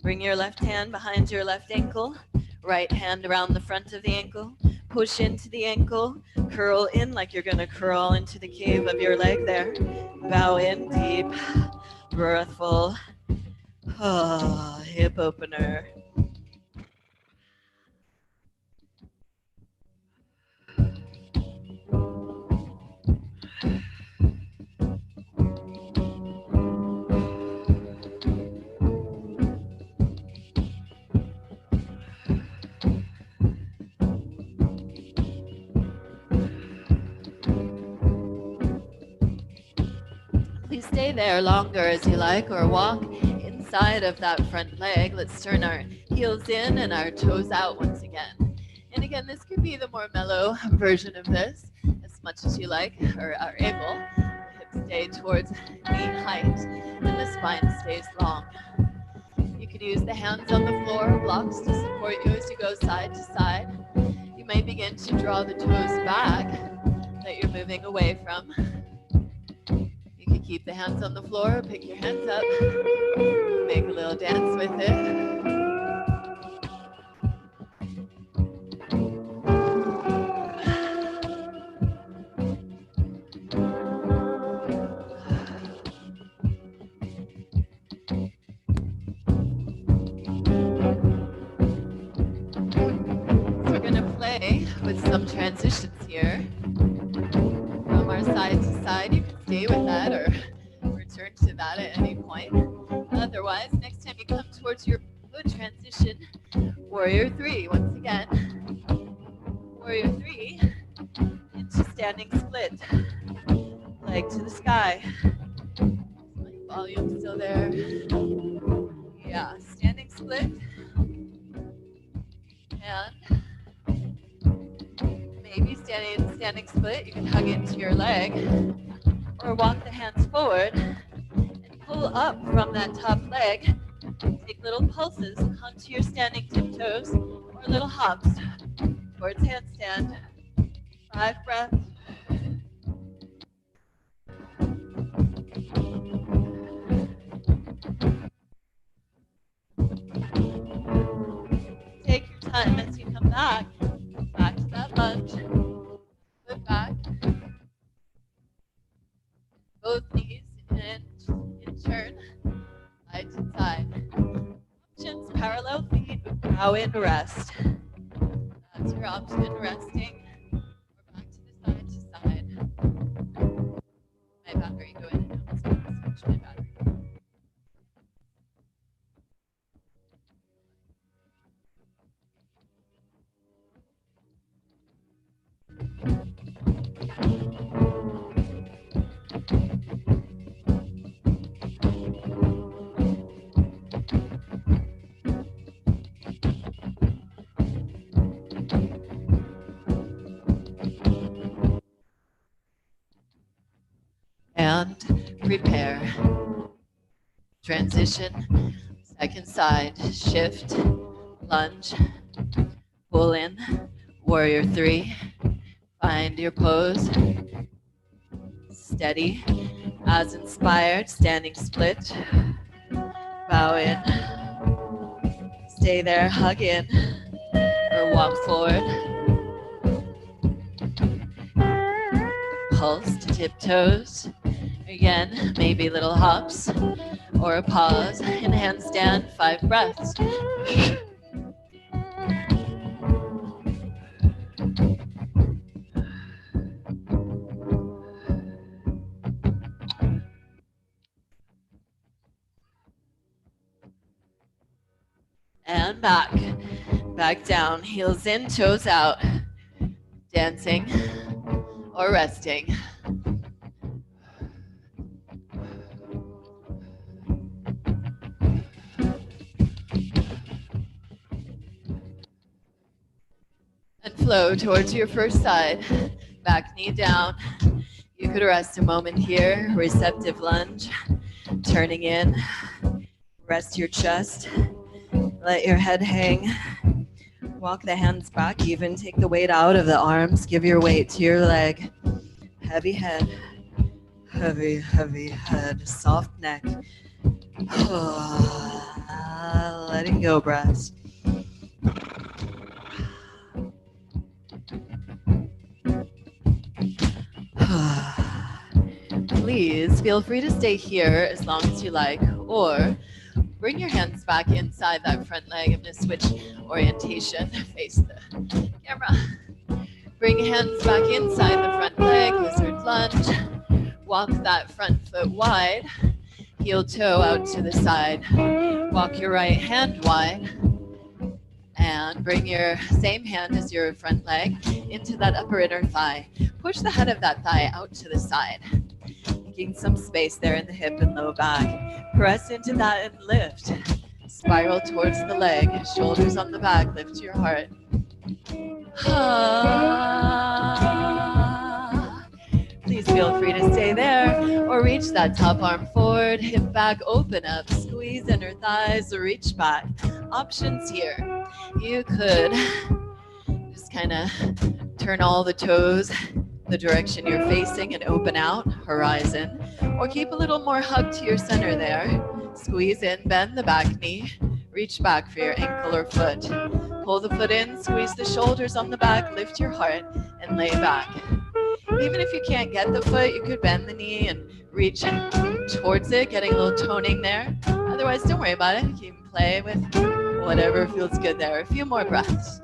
bring your left hand behind your left ankle. Right hand around the front of the ankle. Push into the ankle. Curl in like you're going to curl into the cave of your leg there. Bow in deep. Breath full. Hip opener. stay there longer as you like, or walk inside of that front leg. Let's turn our heels in and our toes out once again. And again, this could be the more mellow version of this, as much as you like or are able. Hips stay towards knee height, and the spine stays long. You could use the hands on the floor, blocks to support you as you go side to side. You may begin to draw the toes back that you're moving away from. You can keep the hands on the floor, pick your hands up, make a little dance with it. With some transitions here from our side to side. You can stay with that or return to that at any point. Otherwise, next time you come towards your good transition, warrior three. Once again, warrior three into standing split, leg to the sky. My volume still there. Yeah, standing split. And maybe standing split, you can hug into your leg or walk the hands forward and pull up from that top leg. Take little pulses onto your standing tiptoes or little hops towards handstand. 5 breaths. Take your time as you come back to that lunge. Foot back. Both knees in turn, side to side. Options, parallel feet, bow in, rest. That's your option, resting, or back to the side. My battery go in and out, so I'll switch my battery. And prepare. Transition, second side, shift, lunge, pull in, warrior three. Find your pose. Steady, as inspired, standing split. Bow in. Stay there, hug in, or walk forward. Pulse to tiptoes. Again, maybe little hops or a pause in handstand, 5 breaths. And back down, heels in, toes out, dancing or resting. And flow towards your first side, back knee down. You could rest a moment here, receptive lunge, turning in, rest your chest, let your head hang, walk the hands back, even take the weight out of the arms, give your weight to your leg, heavy head, heavy head, soft neck, letting go breaths. Please feel free to stay here as long as you like, or bring your hands back inside that front leg. I'm going to switch orientation, face the camera. Bring your hands back inside the front leg, lizard lunge. Walk that front foot wide, heel toe out to the side. Walk your right hand wide. And bring your same hand as your front leg into that upper inner thigh. Push the head of that thigh out to the side. making some space there in the hip and low back. Press into that and lift. Spiral towards the leg, shoulders on the back, lift your heart. Please feel free to stay there or reach that top arm forward, hip back, open up, squeeze inner thighs, reach back. Options here. You could just kind of turn all the toes the direction you're facing and open out, horizon, or keep a little more hug to your center there. Squeeze in, bend the back knee, reach back for your ankle or foot. Pull the foot in, squeeze the shoulders on the back, lift your heart, and lay back. Even if you can't get the foot, you could bend the knee and reach towards it, getting a little toning there. Otherwise, don't worry about it. You can play with whatever feels good there. A few more breaths.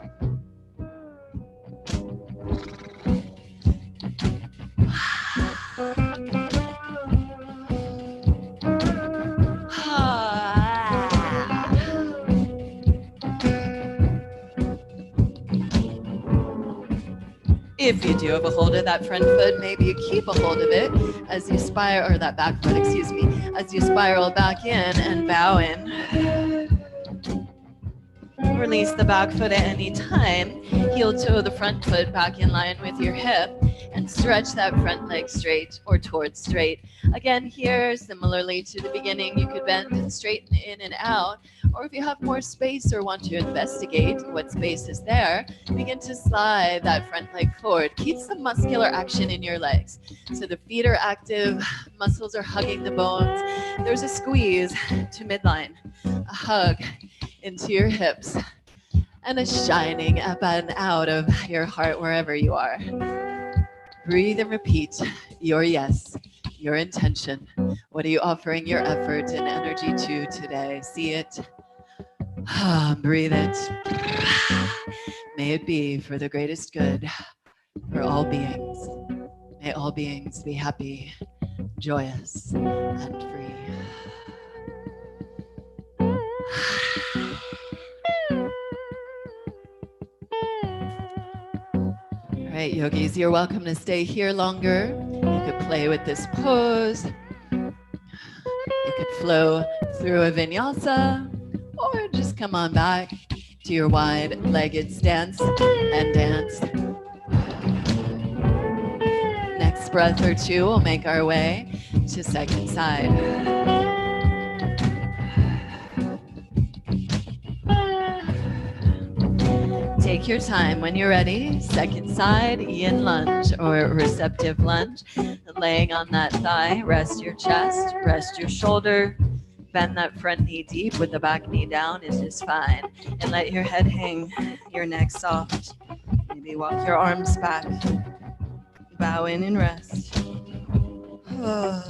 If you do have a hold of that front foot, maybe you keep a hold of it as you spiral, or that back foot, excuse me, as you spiral back in and bow in. Release the back foot at any time. Heel toe the front foot back in line with your hip and stretch that front leg straight or towards straight. Again, here, similarly to the beginning, you could bend and straighten in and out. Or if you have more space or want to investigate what space is there, begin to slide that front leg forward. Keep some muscular action in your legs. So the feet are active, muscles are hugging the bones. There's a squeeze to midline, a hug into your hips, and a shining up and out of your heart wherever you are. Breathe and repeat your yes, your intention. What are you offering your effort and energy to today? See it. Breathe it. May it be for the greatest good for all beings. May all beings be happy, joyous, and free. All right, yogis, you're welcome to stay here longer. You could play with this pose. You could flow through a vinyasa, or just come on back to your wide-legged stance and dance. Next breath or two, we'll make our way to second side. Take your time when you're ready. Second side, yin lunge or receptive lunge. Laying on that thigh, rest your chest, rest your shoulder. Bend that front knee deep with the back knee down is just fine. And let your head hang, your neck soft. Maybe walk your arms back. Bow in and rest. Oh,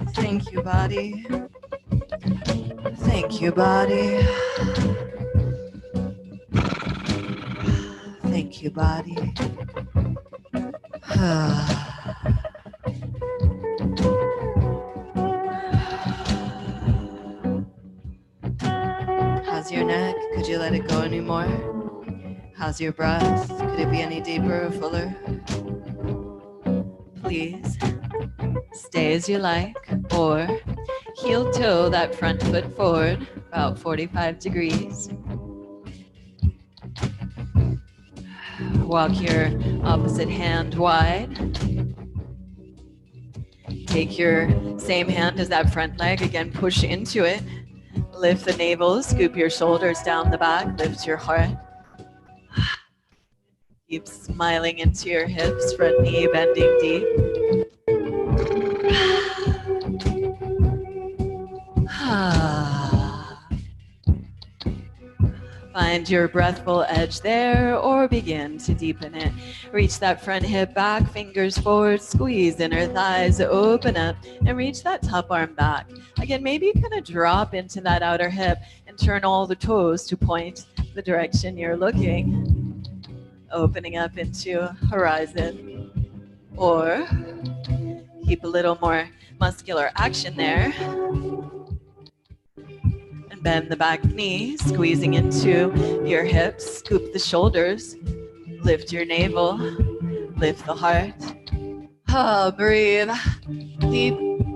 thank you, body. Thank you, body. Thank you, body. How's your neck? Could you let it go anymore? How's your breath? Could it be any deeper or fuller? Please stay as you like, or heel toe that front foot forward about 45 degrees. Walk your opposite hand wide. Take your same hand as that front leg. Again, push into it. Lift the navel, scoop your shoulders down the back, lift your heart. Keep smiling into your hips, front knee bending deep. Find your breathful edge there, or begin to deepen it. Reach that front hip back, fingers forward, squeeze inner thighs, open up, and reach that top arm back. Again, maybe you kind of drop into that outer hip and turn all the toes to point the direction you're looking. Opening up into horizon. Or keep a little more muscular action there. Bend the back knee, squeezing into your hips. Scoop the shoulders. Lift your navel. Lift the heart. Breathe. Deep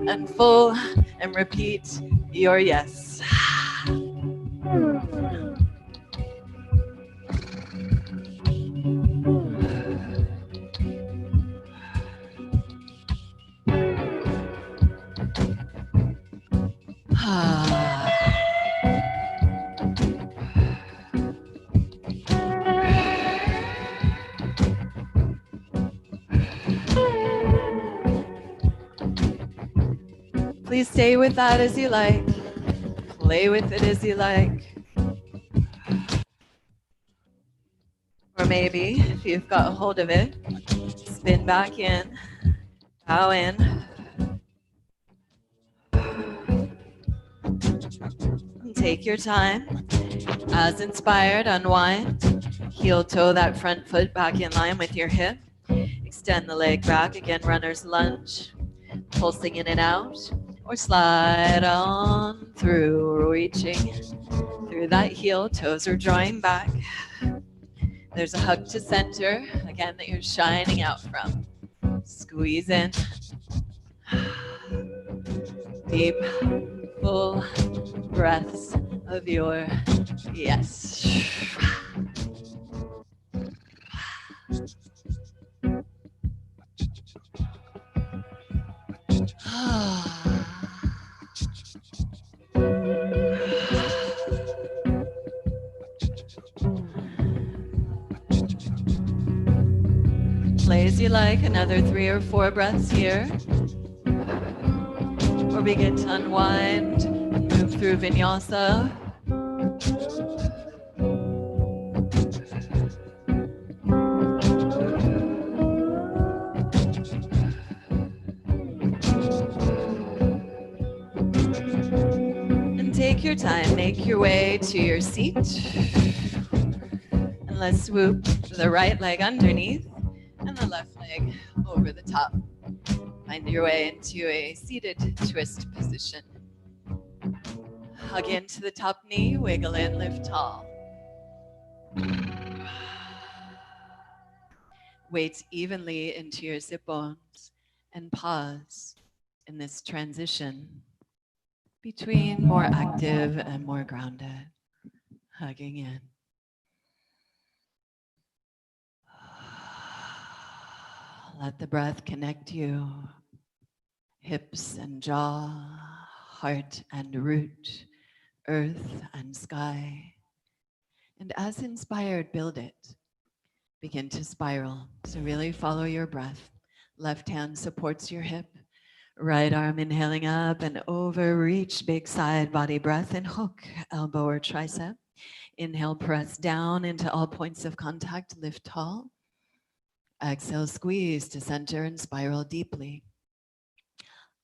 and full, and repeat your yes. Please stay with that as you like. Play with it as you like. Or maybe, if you've got a hold of it, spin back in, bow in. And take your time. As inspired, unwind. Heel toe that front foot back in line with your hip. Extend the leg back. Again, runner's lunge. Pulsing in and out. Or slide on through, reaching through that heel. Toes are drawing back. There's a hug to center, again, that you're shining out from. Squeeze in. Deep, full breaths of your yes. Play as you like, another 3 or 4 breaths here. Or begin to unwind and move through vinyasa. And take your time, make your way to your seat. And let's swoop the right leg underneath and the left leg over the top. Find your way into a seated twist position. Hug into the top knee, wiggle in, lift tall. Weight evenly into your sit bones and pause in this transition between more active and more grounded. Hugging in. Let the breath connect you. Hips and jaw, heart and root, earth and sky. And as inspired, build it. Begin to spiral. So really follow your breath. Left hand supports your hip. Right arm inhaling up and over, reach big side body breath and hook elbow or tricep. Inhale, press down into all points of contact, lift tall. Exhale, squeeze to center and spiral deeply.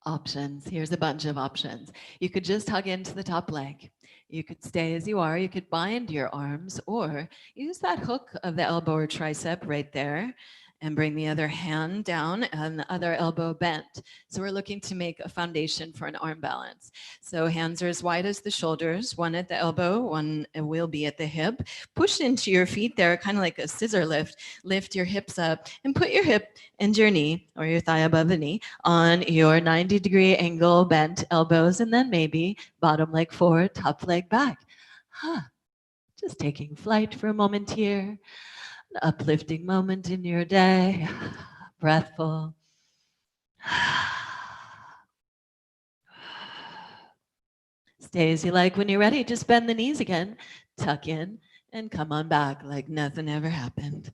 Options. Here's a bunch of options. You could just hug into the top leg. You could stay as you are. You could bind your arms or use that hook of the elbow or tricep right there and bring the other hand down and the other elbow bent. So we're looking to make a foundation for an arm balance. So hands are as wide as the shoulders, one at the elbow, one will be at the hip. Push into your feet there, kind of like a scissor lift. Lift your hips up and put your hip and your knee or your thigh above the knee on your 90-degree angle, bent elbows, and then maybe bottom leg forward, top leg back. Just taking flight for a moment here. An uplifting moment in your day. Breathful. Stay as you like. When you're ready, just bend the knees again. Tuck in and come on back like nothing ever happened.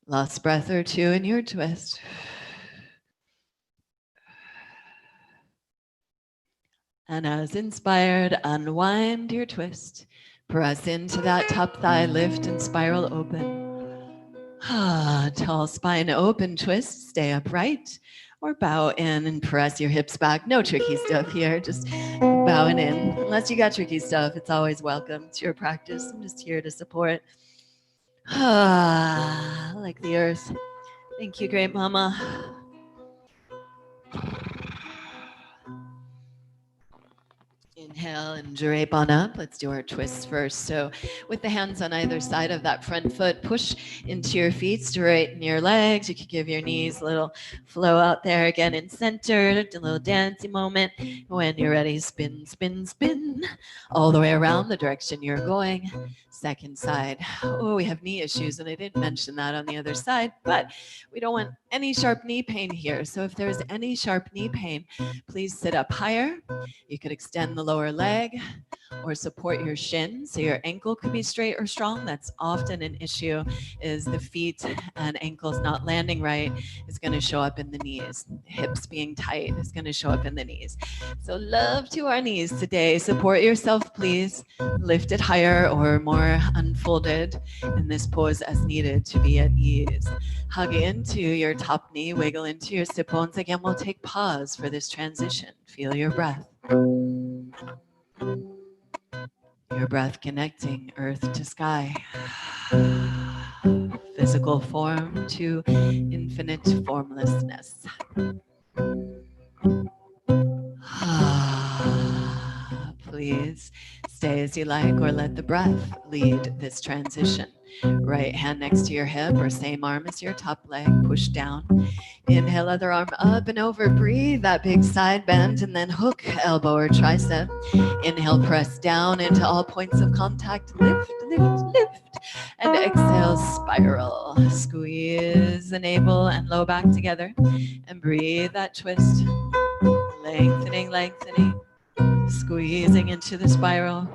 Last breath or two in your twist. And as inspired, unwind your twist. Press into that top thigh, lift and spiral open. Tall spine open, twist, stay upright. Or bow in and press your hips back. No tricky stuff here, just bowing in. Unless you got tricky stuff, it's always welcome. It's your practice. I'm just here to support. Like the earth. Thank you, great mama. Inhale and drape on up. Let's do our twists first. So with the hands on either side of that front foot, push into your feet, straighten your legs. You can give your knees a little flow out there again in center, a little dancey moment. When you're ready, spin, spin, spin all the way around the direction you're going. Second side. Oh, we have knee issues, and I didn't mention that on the other side, but we don't want any sharp knee pain here. So if there's any sharp knee pain, please sit up higher. You could extend the lower leg or support your shin so your ankle could be straight or strong. That's often an issue, is the feet and ankles not landing right is going to show up in the knees. Hips being tight is going to show up in the knees. So love to our knees today. Support yourself, please. Lift it higher or more unfolded in this pose as needed to be at ease. Hug into your top knee, wiggle into your sit bones. Again, we'll take pause for this transition. Feel your breath. Your breath connecting earth to sky, physical form to infinite formlessness. Please stay as you like or let the breath lead this transition. Right hand next to your hip or same arm as your top leg, push down. Inhale, other arm up and over, breathe that big side bend and then hook elbow or tricep. Inhale, press down into all points of contact, lift, lift, lift. And exhale, spiral. Squeeze the navel and low back together and breathe that twist. Lengthening, lengthening, squeezing into the spiral.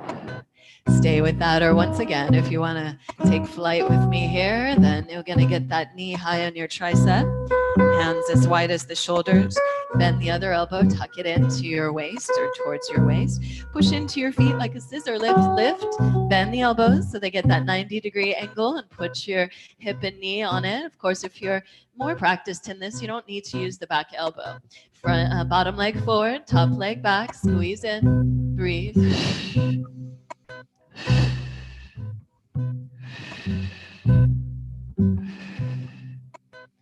Stay with that, or once again, if you want to take flight with me here, then you're going to get that knee high on your tricep, hands as wide as the shoulders, bend the other elbow, tuck it into your waist or towards your waist, push into your feet like a scissor lift, lift, bend the elbows so they get that 90-degree angle and put your hip and knee on it. Of course, if you're more practiced in this, you don't need to use the back elbow. Front, bottom leg forward, top leg back, squeeze in, breathe.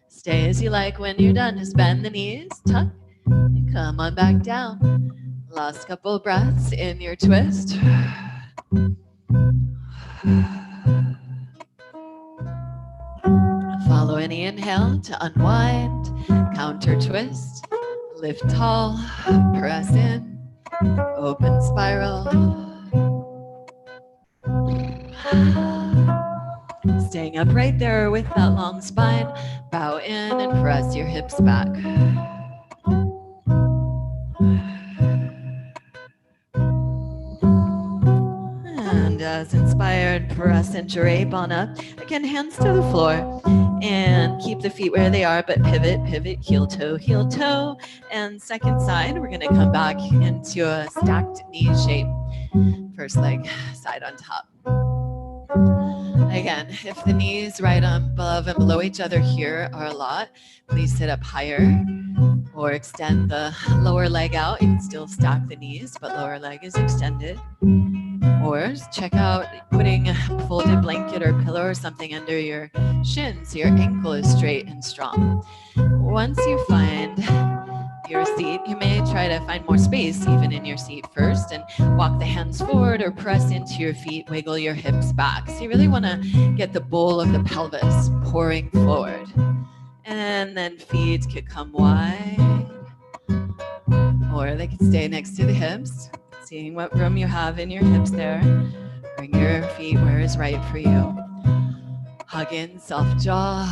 Stay as you like. When you're done, just bend the knees, tuck, and come on back down. Last couple of breaths in your twist. Follow any inhale to unwind, counter twist, lift tall, press in, open spiral. Staying up right there with that long spine. Bow in and press your hips back. And as inspired, press and drape on up. Again, hands to the floor. And keep the feet where they are, but pivot, pivot, heel toe. And second side, we're going to come back into a stacked knee shape. First leg, side on top. Again, if the knees right on above and below each other here are a lot, please sit up higher or extend the lower leg out. You can still stack the knees, but lower leg is extended. Or check out putting a folded blanket or pillow or something under your shins so your ankle is straight and strong. Once you find your seat, you may try to find more space even in your seat first and walk the hands forward or press into your feet, wiggle your hips back. So you really want to get the bowl of the pelvis pouring forward. And then feet could come wide or they could stay next to the hips, seeing what room you have in your hips there. Bring your feet where is right for you. Hug in, soft jaw.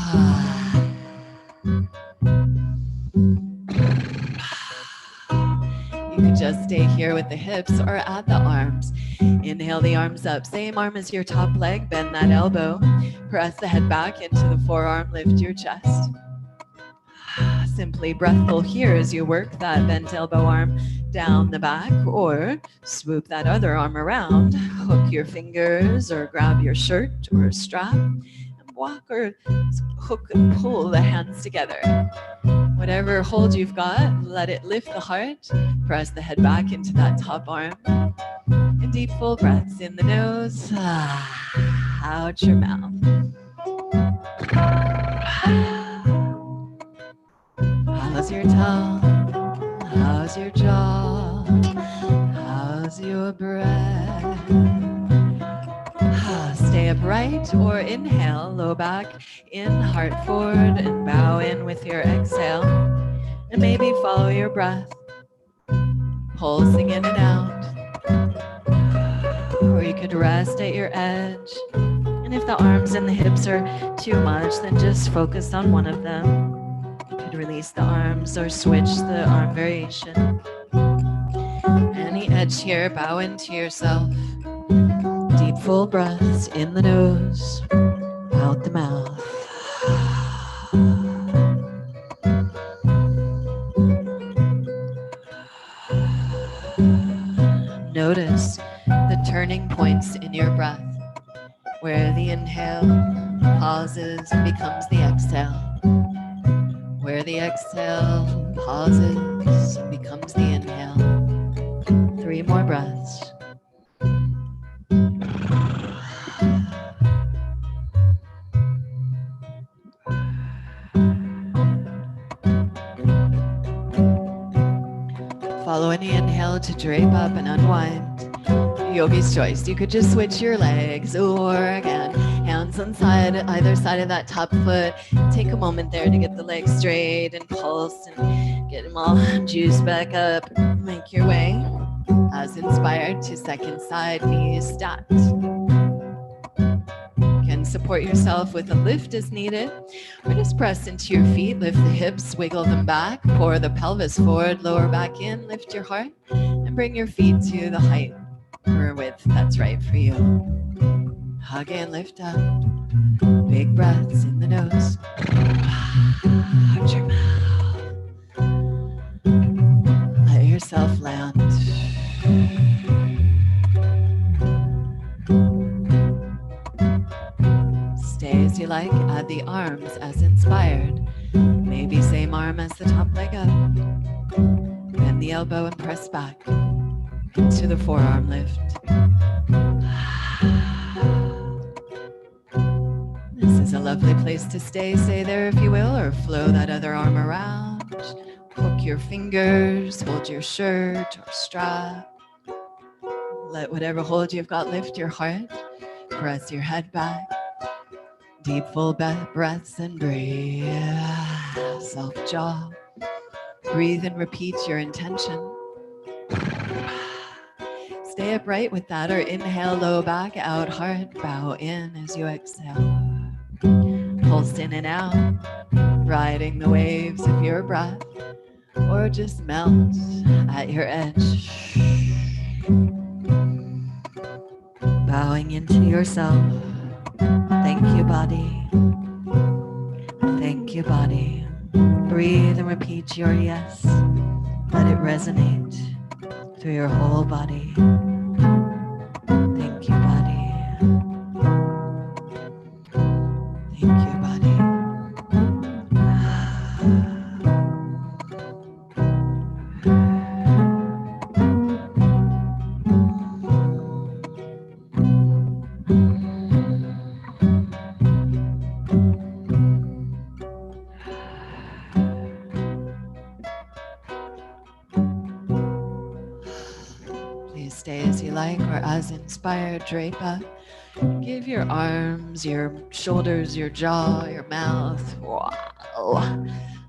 You can just stay here with the hips or add the arms. Inhale the arms up. Same arm as your top leg. Bend that elbow. Press the head back into the forearm. Lift your chest. Simply breathful here as you work that bent elbow arm down the back, or swoop that other arm around. Hook your fingers or grab your shirt or a strap and walk or hook and pull the hands together. Whatever hold you've got, let it lift the heart. Press the head back into that top arm. And deep full breaths in the nose, out your mouth. How's your tongue? How's your jaw? How's your your breath. Stay upright or inhale, low back in, heart forward, and bow in with your exhale. And maybe follow your breath, pulsing in and out. Or you could rest at your edge. And if the arms and the hips are too much, then just focus on one of them. You could release the arms or switch the arm variation. Any edge here, bow into yourself. Deep full breaths in the nose, out the mouth. Notice the turning points in your breath, where the inhale pauses and becomes the exhale, where the exhale pauses and becomes the inhale. 3 more breaths. Follow any inhale to drape up and unwind. Yogi's choice. You could just switch your legs, or again, hands on either side of that top foot. Take a moment there to get the legs straight and pulse and get them all juiced back up. Make your way as inspired to second side, knees stacked. You can support yourself with a lift as needed, or just press into your feet, lift the hips, wiggle them back, pour the pelvis forward, lower back in, lift your heart, and bring your feet to the height or width that's right for you. Hug and lift up. Big breaths in the nose. Out your mouth. Let yourself land. Stay as you like. Add the arms as inspired. Maybe same arm as the top leg up. Bend the elbow and press back into the forearm lift. This is a lovely place to stay. Stay there if you will, or flow that other arm around. Hook your fingers, hold your shirt or strap. Let whatever hold you've got lift your heart. Press your head back. Deep full breaths and breathe. Soft jaw. Breathe and repeat your intention. Stay upright with that, or inhale, low back, out, heart, bow in as you exhale. Pulse in and out, riding the waves of your breath, or just melt at your edge. Bowing into yourself. Thank you, body. Thank you, body. Breathe and repeat your yes. Let it resonate through your whole body. Thank you, body. Thank you, body. Stay as you like, or as inspired, drape up. Give your arms, your shoulders, your jaw, your mouth. Wow.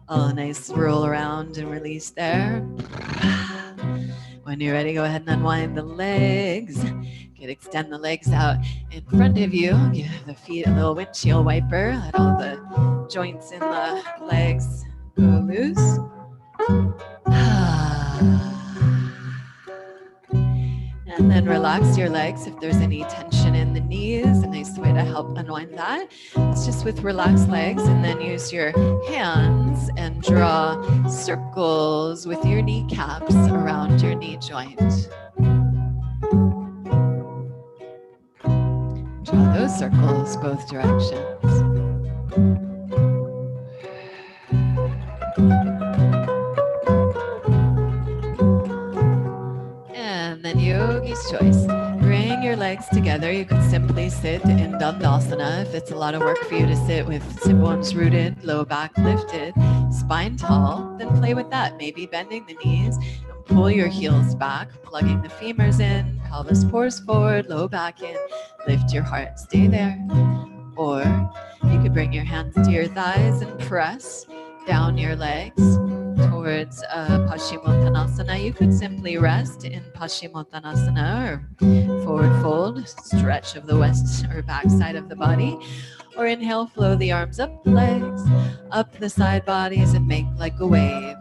Oh, nice roll around and release there. When you're ready, go ahead and unwind the legs. Extend the legs out in front of you. Give the feet a little windshield wiper. Let all the joints in the legs go loose. And then relax your legs if there's any tension in the knees. A nice way to help unwind that is just with relaxed legs, and then use your hands and draw circles with your kneecaps around your knee joint. Draw those circles both directions. Yogi's choice. Bring your legs together. You could simply sit in Dandasana if it's a lot of work for you to sit with sit bones rooted, low back lifted, spine tall. Then play with that. Maybe bending the knees and Pull your heels back, plugging the femurs in, pelvis pours forward, low back in, lift your heart, stay there. Or you could bring your hands to your thighs and press down your legs towards Paschimottanasana. You could simply rest in Paschimottanasana or forward fold, stretch of the west or back side of the body. Or inhale, flow the arms up the legs, up the side bodies, and make like a wave.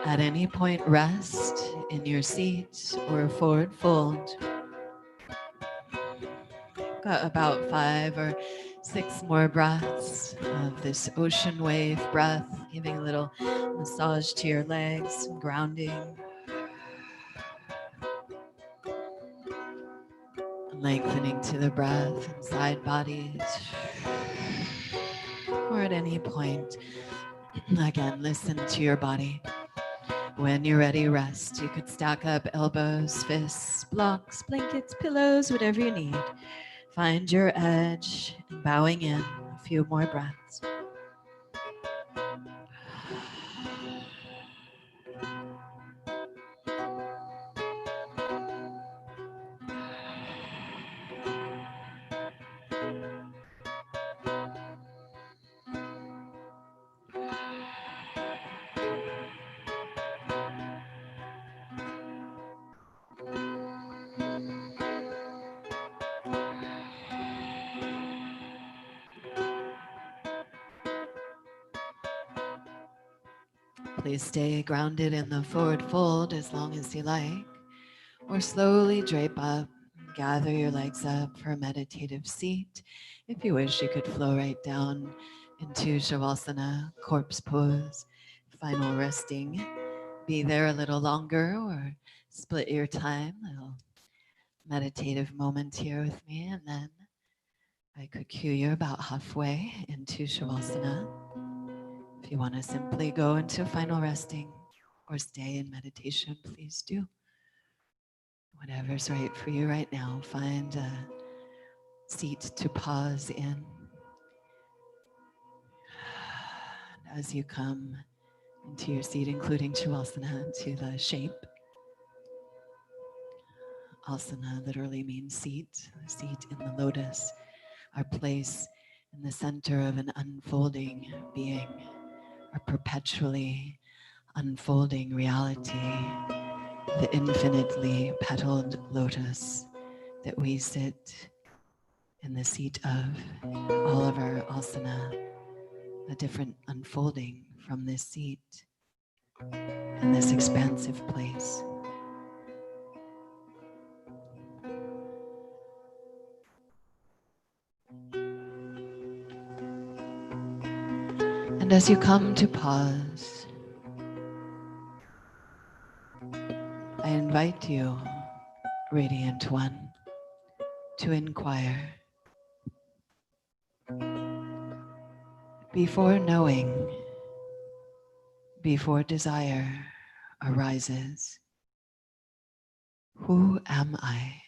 At any point, rest in your seat or forward fold. Got about 5 or 6 more breaths of this ocean wave breath, giving a little massage to your legs, grounding, lengthening to the breath and side bodies. Or at any point, again, listen to your body. When you're ready, rest. You could stack up elbows, fists, blocks, blankets, pillows, whatever you need. Find your edge, and bowing in, a few more breaths. Please stay grounded in the forward fold as long as you like, or slowly drape up, gather your legs up for a meditative seat. If you wish, you could flow right down into Shavasana, corpse pose, final resting. Be there a little longer or split your time, a little meditative moment here with me, and then I could cue you about halfway into Shavasana. If you want to simply go into final resting or stay in meditation, please do. Whatever's right for you right now, find a seat to pause in. As you come into your seat, including Shavasana, to the shape. Asana literally means seat, a seat in the lotus, our place in the center of an unfolding being, our perpetually unfolding reality, the infinitely petaled lotus that we sit in the seat of. All of our asana, a different unfolding from this seat and this expansive place. And as you come to pause, I invite you, Radiant One, to inquire. Before knowing, before desire arises, who am I?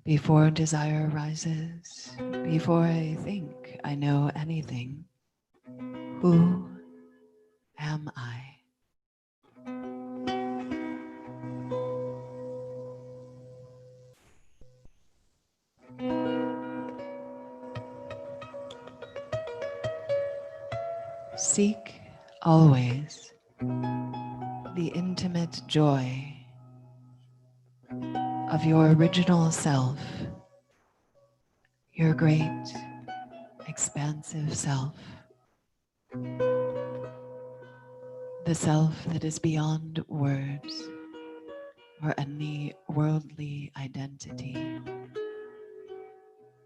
Before desire arises, before I think I know anything, who am I? Seek always the intimate joy of your original self, your great, expansive self, the self that is beyond words or any worldly identity,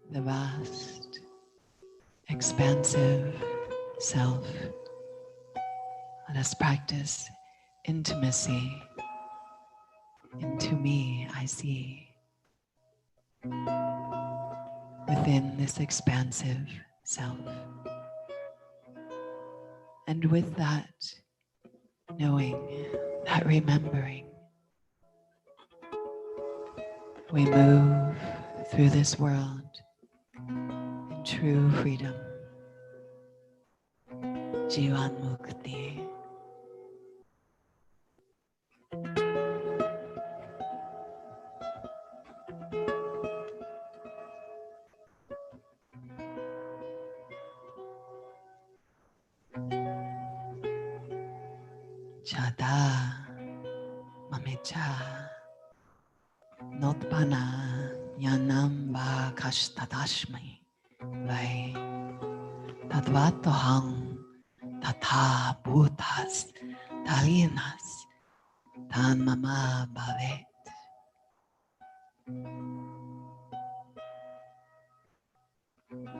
the vast, expansive self. Let us practice intimacy. Into me I see. Within this expansive self. And with that knowing, that remembering, we move through this world in true freedom. Jivan Mukti. Chada Mamecha Notpana Yanamba Kashtadashmi Vai Tadvatohang Tata Bhutas Talinas Tan Mama Bhavet.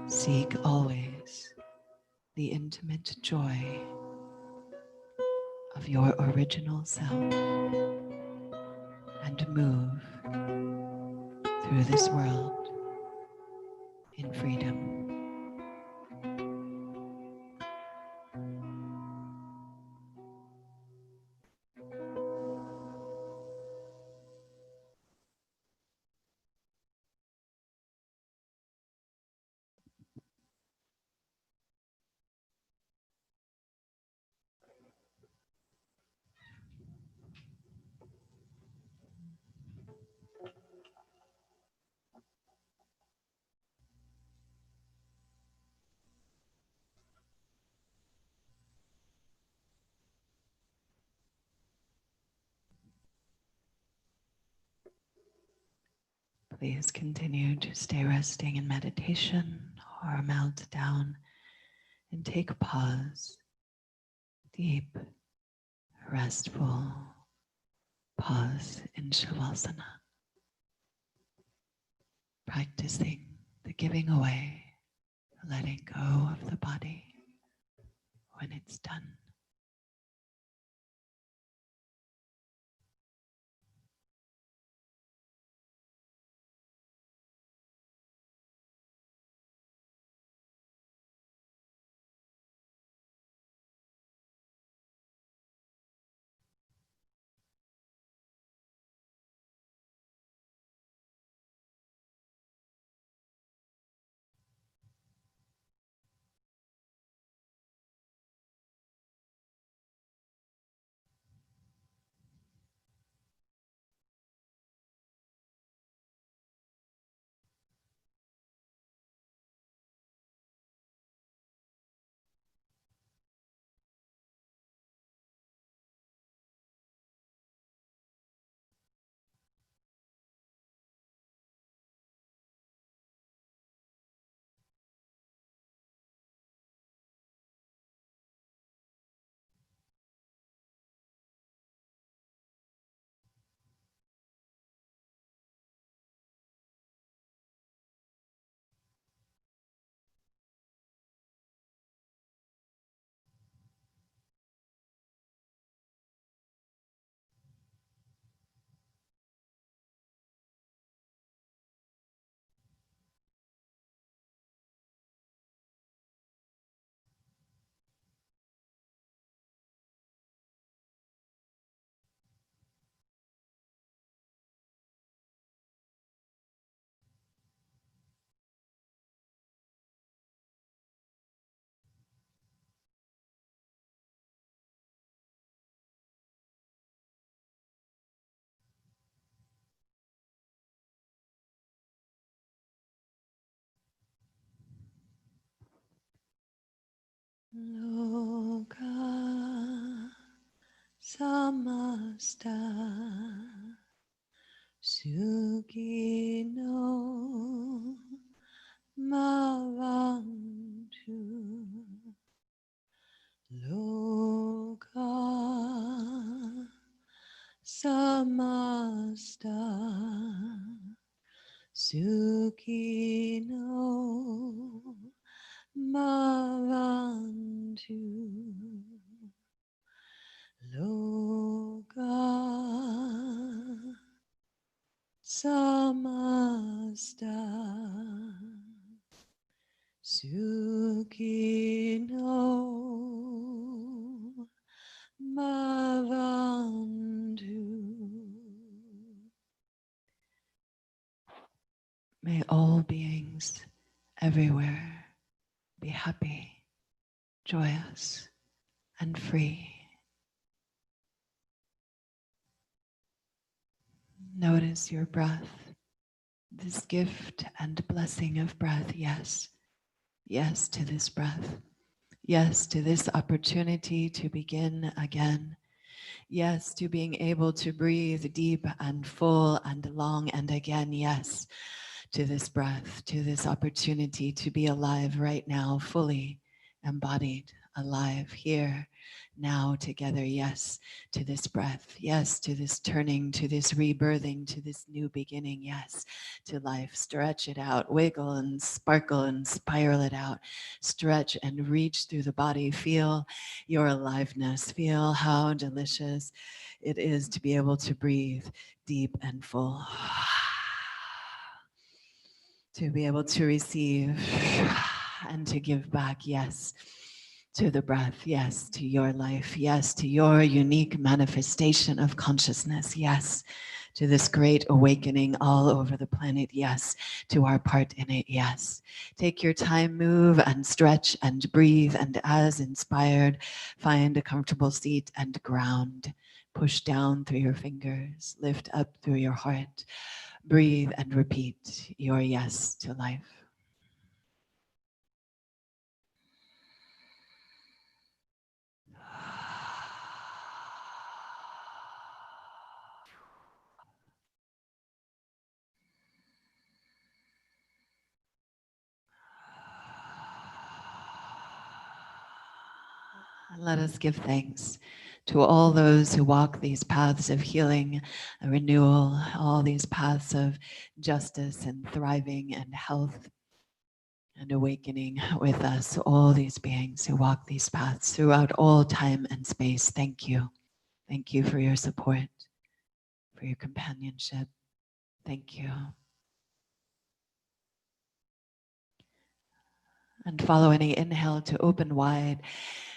Seek always the intimate joy of your original self and move through this world in freedom. Please continue to stay resting in meditation or melt down and take a pause, deep, restful pause in Shavasana, practicing the giving away, letting go of the body when it's done. Loka samasta sukino mavantu. Loka samasta sukino Mavantu. Loka samasta sukino Bhavantu. May all beings everywhere be happy, joyous, and free. Notice your breath, this gift and blessing of breath. Yes, yes to this breath. Yes to this opportunity to begin again. Yes to being able to breathe deep and full and long and again. Yes to this breath, to this opportunity to be alive right now, fully embodied, alive here, now together. Yes to this breath. Yes to this turning, to this rebirthing, to this new beginning. Yes to life. Stretch it out, wiggle and sparkle and spiral it out. Stretch and reach through the body. Feel your aliveness. Feel how delicious it is to be able to breathe deep and full. To be able to receive and to give back. Yes to the breath. Yes to your life. Yes to your unique manifestation of consciousness. Yes to this great awakening all over the planet. Yes to our part in it. Yes. Take your time, move and stretch and breathe, and as inspired, find a comfortable seat and ground. Push down through your fingers, lift up through your heart. Breathe and repeat your yes to life. And let us give thanks to all those who walk these paths of healing, renewal, all these paths of justice and thriving and health and awakening with us, all these beings who walk these paths throughout all time and space. Thank you. Thank you for your support, for your companionship. Thank you. And follow any inhale to open wide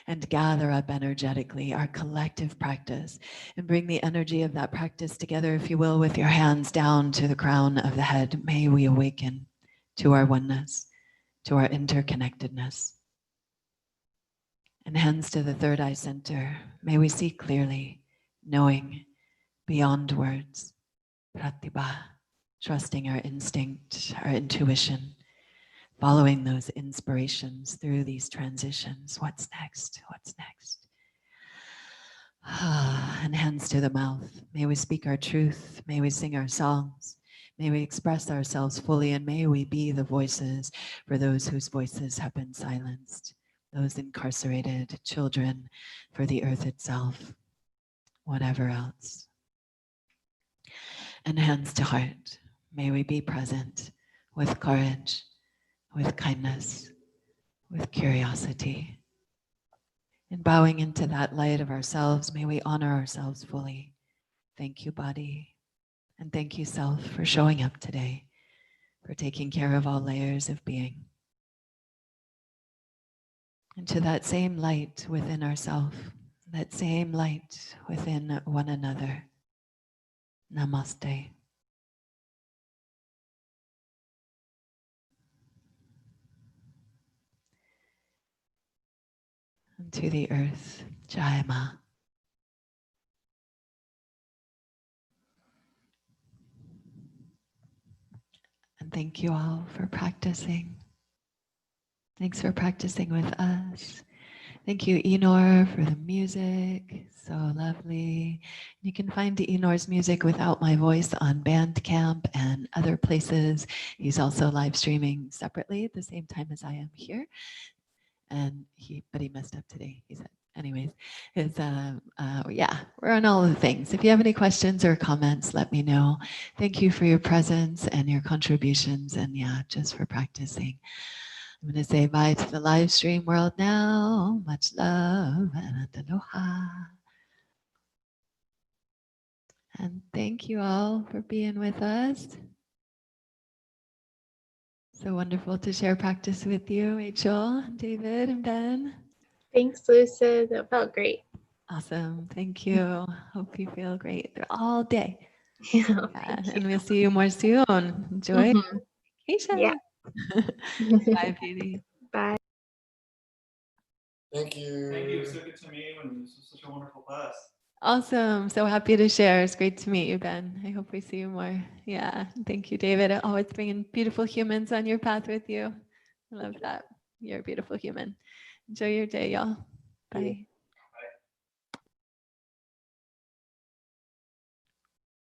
and gather up energetically our collective practice, and bring the energy of that practice together, if you will, with your hands down to the crown of the head. May we awaken to our oneness, to our interconnectedness. And hands to the third eye center. May we see clearly, knowing beyond words. Pratibha, trusting our instinct, our intuition, following those inspirations through these transitions. What's next? What's next? And hands to the mouth. May we speak our truth. May we sing our songs. May we express ourselves fully, and may we be the voices for those whose voices have been silenced, those incarcerated, children, for the earth itself, whatever else. And hands to heart. May we be present with courage, with kindness, with curiosity. And bowing into that light of ourselves, may we honor ourselves fully. Thank you, body. And thank you, self, for showing up today, for taking care of all layers of being. And to that same light within ourselves, that same light within one another. Namaste. And to the earth, Jai Ma. And thank you all for practicing. Thanks for practicing with us. Thank you, Eenor, for the music. So lovely. You can find Eenor's music without my voice on Bandcamp and other places. He's also live streaming separately at the same time as I am here. And but he messed up today, he said. Anyways, yeah, we're on all the things. If you have any questions or comments, let me know. Thank you for your presence and your contributions, and yeah, just for practicing. I'm going to say bye to the live stream world now. Much love and aloha. And thank you all for being with us. So wonderful to share practice with you, Rachel, David, and Ben. Thanks, Lucid. That felt great. Awesome. Thank you. Hope you feel great all day. Yeah, And we'll see you more soon. Enjoy Mhm. vacation. Yeah. Bye, beauty. Bye. Thank you. Thank you. It was so good to meet you, and this was such a wonderful class. Awesome. So happy to share. It's great to meet you, Ben. I hope we see you more. Yeah. Thank you, David. Always bringing beautiful humans on your path with you. I love that. You're a beautiful human. Enjoy your day, y'all. Bye.